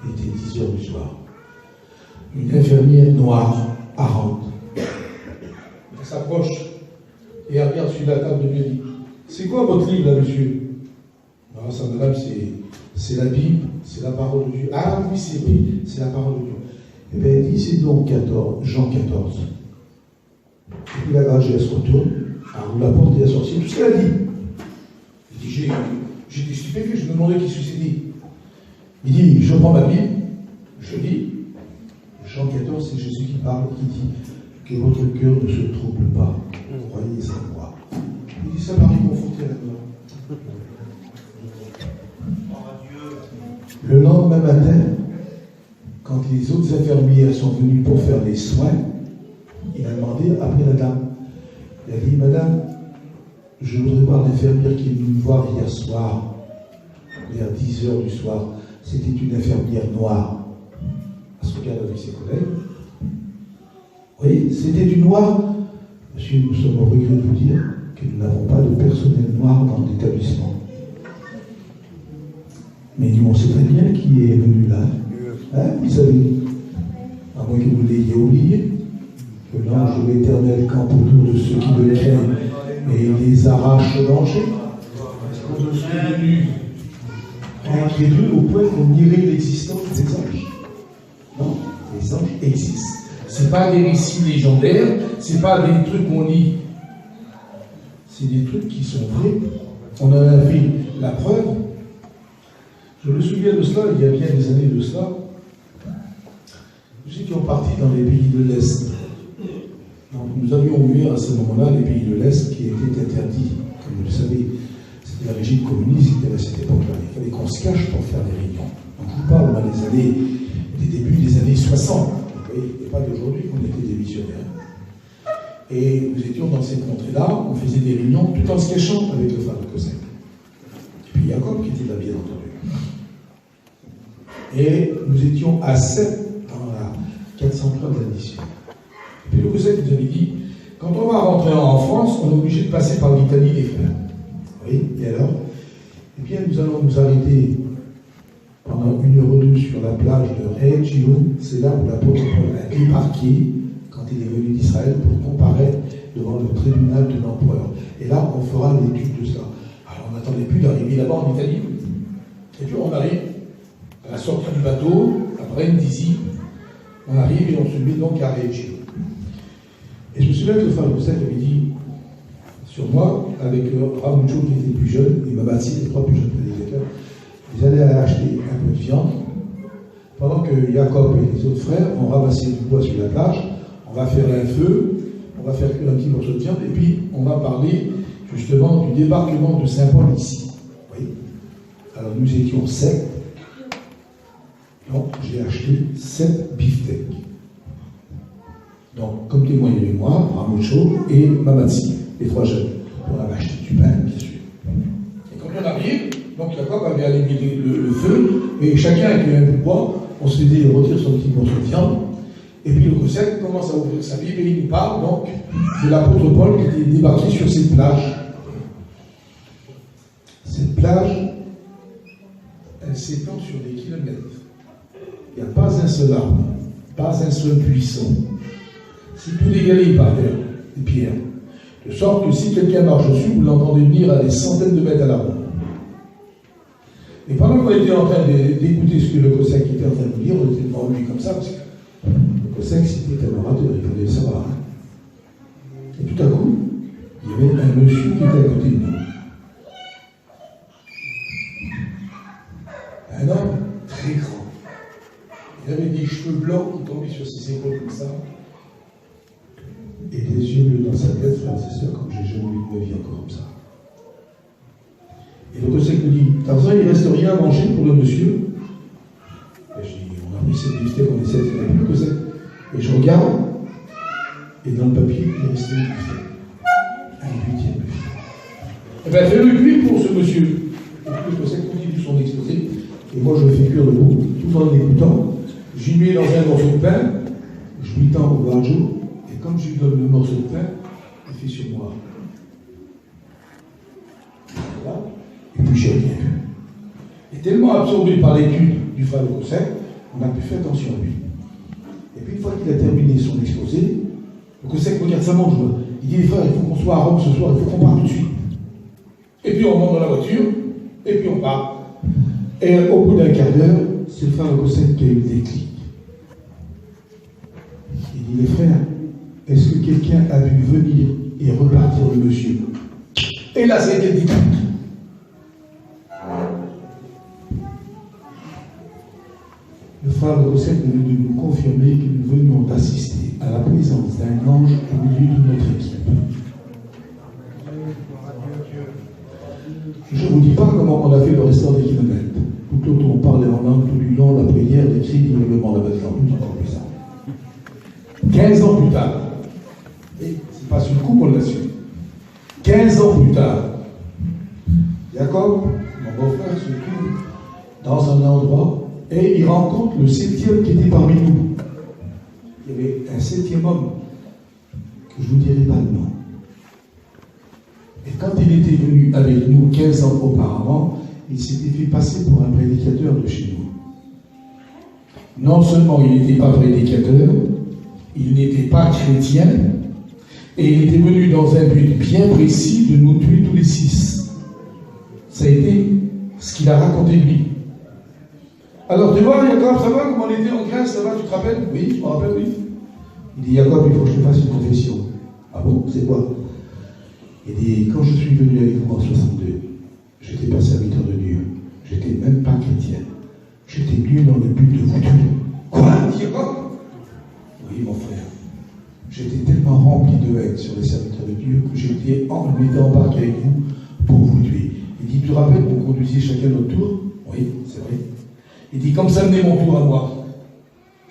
[SPEAKER 1] Il était 10 heures du soir. Une infirmière noire, harante. Elle s'approche et elle regarde sur la table de Dieu et dit, c'est quoi votre livre là, monsieur? Non, ça, madame, c'est la Bible, c'est la parole de Dieu. Ah oui, c'est vrai, c'est la parole de Dieu. Eh bien, elle dit, c'est donc Jean 14. Et puis la gragée, elle se retourne, elle ouvre la porte et elle sortit tout ce qu'elle a dit. Il dit, j'étais stupéfait, je me demandais qu'est-ce que c'est dit. Il dit, je prends ma Bible, je lis, Jean 14, c'est Jésus qui parle, qui dit que votre cœur ne se trouble pas, croyez en moi. Il dit, ça m'a réconforté là-dedans. Le lendemain matin, quand les autres infirmières sont venues pour faire les soins, il a demandé après la dame. Il a dit, madame, je voudrais voir l'infirmière qui est venue me voir hier soir, vers 10 heures du soir. C'était une infirmière noire. Elle se regarde avec ses collègues. Oui, c'était du noir. Monsieur, nous sommes au regret de vous dire que nous n'avons pas de personnel noir dans l'établissement. Mais nous, on sait très bien qui est venu là. Hein, vous savez, à moins que vous l'ayez oublié, que l'ange de l'Éternel campe autour de ceux qui le craignent et il les arrache au danger. Est-ce qu'on ne serait devenu incrédule au point qu'on nierait l'existence des anges? Non, les anges existent. Ce n'est pas des récits légendaires, ce n'est pas des trucs qu'on lit. C'est des trucs qui sont vrais. On en a fait la preuve. Je me souviens de cela, il y a bien des années de cela. Nous étions partis dans les pays de l'Est. Donc, nous avions eu à ce moment-là les pays de l'Est qui étaient interdits. Comme vous le savez, c'était le régime communiste qui était à cette époque-là. Il fallait qu'on se cache pour faire des réunions. Donc, je vous parle des débuts des années 60. Vous voyez, il n'est pas d'aujourd'hui qu'on était des missionnaires. Et nous étions dans cette contrée-là, on faisait des réunions tout en se cachant avec le frère de Cosette. Puis Jacob qui était là, bien entendu. Et nous étions à 7 dans la 403 addition. Et puis le Cossack nous avait dit, quand on va rentrer en France, on est obligé de passer par l'Italie, les frères. Oui, et alors? Eh bien, nous allons nous arrêter pendant 1 heure ou 2 sur la plage de Reggio. C'est là où l'apôtre Paul a débarqué quand il est venu d'Israël pour comparaître devant le tribunal de l'empereur. Et là, on fera l'étude de cela. Alors, on n'attendait plus d'arriver là-bas en Italie. Et puis, on arrive à la sortie du bateau, à Brindisi. On arrive et on se met donc à Reggio. Et je me souviens que le frère Cossack avait dit sur moi, avec Ramucho qui était plus jeune, et Mabatsi, les 3 plus jeunes prédicateurs, ils allaient acheter un peu de viande, pendant que Jacob et les autres frères ont ramassé du bois sur la plage. On va faire un feu, on va faire cuire un petit morceau de viande, et puis on va parler justement du débarquement de Saint-Paul ici. Vous voyez? Alors nous étions 7, donc j'ai acheté 7 beefsteaks. Donc, comme témoin, il y avait moi, Ramucho et Mamatsi, les 3 jeunes. On avait acheté du pain, bien sûr. Et quand on arrive, donc Jacob avait allumé le feu, et chacun avec un bout de bois, on se dit, il retire son petit morceau de viande, et puis le Cossack commence à ouvrir sa Bible, et il nous parle donc de l'apôtre Paul qui était débarqué sur cette plage. Cette plage, elle s'étend sur des kilomètres. Il n'y a pas un seul arbre, pas un seul buisson. C'est tout égalé par terre, des pierres. De sorte que si quelqu'un marche dessus, vous l'entendez venir à des centaines de mètres à la ronde. Et pendant qu'on était en train d'écouter ce que le Cossack était en train de nous dire, on était devant lui comme ça, parce que le Cossack c'était un orateur, il fallait le savoir. Et tout à coup, il y avait un monsieur qui était à côté de nous. Un homme très grand. Il avait des cheveux blancs qui tombaient sur ses épaules comme ça. Et des yeux bleus dans sa tête, frères et sœurs, comme j'ai jamais vu de ma vie encore comme ça. Et le Cossack me dit, Tarzan, il ne reste rien à manger pour le monsieur. Et je dis, on a pris cette beefsteak, on essaie de faire le Cossack. Et je regarde, et dans le papier, il restait une beefsteak. Un 8e beefsteak. Eh bien, fais-le cuire pour ce monsieur. Et puis le Cossack continue son exposé. Et moi, je le fais cuire debout, tout en l'écoutant. J'y mets dans un morceau de pain, je lui tends au banjo. Et comme je lui donne le morceau de pain, il fait sur moi. Voilà. Et puis j'ai rien vu. Et tellement absorbé par l'étude du frère Cossack, on a pu faire attention à lui. Et puis une fois qu'il a terminé son exposé, le Cossack regarde sa montre. Il dit, frère, il faut qu'on soit à Rome ce soir, il faut qu'on parte tout de suite. Et puis on monte dans la voiture, et puis on part. Et au bout d'un quart d'heure, c'est le frère Cossack qui a eu le déclic. Il dit, les frères, est-ce que quelqu'un a pu venir et repartir le monsieur? Et là, c'est le déclic. Le frère Cossack est venu nous confirmer que nous venions d'assister à la présence d'un ange au milieu de notre équipe. Je ne vous dis pas comment on a fait le restant des kilomètres. Tout autour, on parlait en langue tout du long, la prière, les cris, l'hurlement, la bataille, tout encore plus ça. 15 ans plus tard, et c'est pas sur le coup qu'on l'a su, 15 ans plus tard, Jacob, mon beau-frère, se trouve dans un endroit et il rencontre le 7e qui était parmi nous. Il y avait un 7e homme que je ne vous dirai pas le nom. Et quand il était venu avec nous 15 ans auparavant, il s'était fait passer pour un prédicateur de chez nous. Non seulement il n'était pas prédicateur, il n'était pas chrétien, et il était venu dans un but bien précis de nous tuer tous les 6. Ça a été ce qu'il a raconté lui. Alors, tu vois, Jacob, ça va, comment on était en Grèce, ça va, tu te rappelles? Oui, je me rappelle, oui. Il dit, Jacob, il faut que je te fasse une confession. Ah bon, c'est quoi? Il dit, quand je suis venu avec vous en 62, j'étais pas serviteur de Dieu, j'étais même pas chrétien. J'étais venu dans le but de vous tuer. Quoi, Jacob? Oui, mon frère. J'étais tellement rempli de haine sur les serviteurs de Dieu que j'étais embarqué avec vous pour vous tuer. Il dit, tu te rappelles qu'on conduisait chacun notre tour? Oui, c'est vrai. Il dit, comme ça venait mon tour à moi,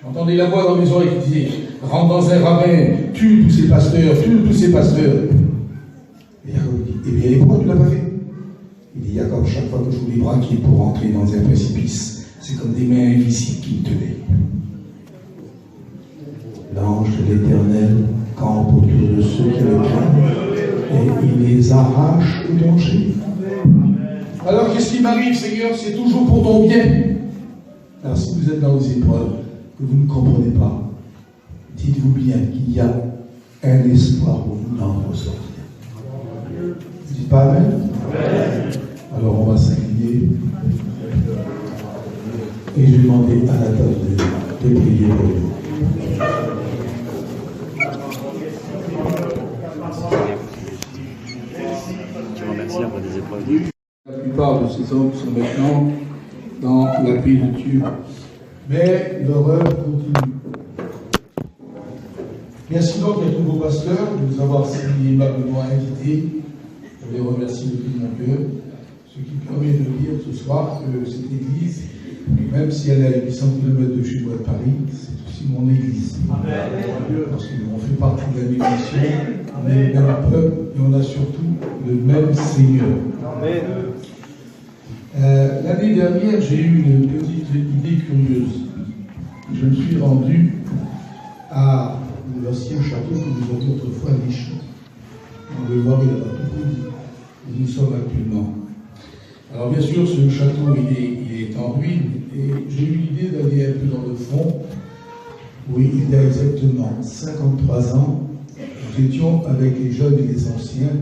[SPEAKER 1] j'entendais la voix dans mes oreilles qui disait, rentre dans un rabbin, tue tous ces pasteurs, tue tous ces pasteurs. Et Jacob dit, eh bien, et pourquoi tu ne l'as pas fait? Il dit, Jacob, chaque fois que je les braquais pour entrer dans un précipice, c'est comme des mains invisibles qui me tenaient. L'ange de l'Éternel campe autour de ceux qui le craignent et il les arrache au danger. Alors qu'est-ce qui m'arrive, Seigneur? C'est toujours pour ton bien. Alors si vous êtes dans les épreuves que vous ne comprenez pas, dites-vous bien qu'il y a un espoir pour vous d'en ressortir. Vous dites pas Amen? Alors on va s'incliner et je vais demander à Nathalie de prier pour nous.
[SPEAKER 2] Je vous remercie après des épreuves.
[SPEAKER 1] La plupart de ces hommes sont maintenant dans la paix de Dieu. Mais leur œuvre continue. Merci donc à tous vos pasteurs de nous avoir si aimablement invités. Je les remercie de tout mon cœur. Ce qui permet de dire ce soir que cette église, même si elle est à 800 km de chez moi de Paris, c'est aussi mon église. Parce qu'on fait partie de la même mission, on est le même peuple et on a surtout le même Seigneur. L'année dernière, j'ai eu une petite idée curieuse. Je me suis rendu à l'ancien château que nous avions autrefois à Niche. On le voit là-bas, où nous sommes actuellement. Alors bien sûr, ce château, il est en ruine, et j'ai eu l'idée d'aller un peu dans le fond, où il y a exactement 53 ans, nous étions avec les jeunes et les anciens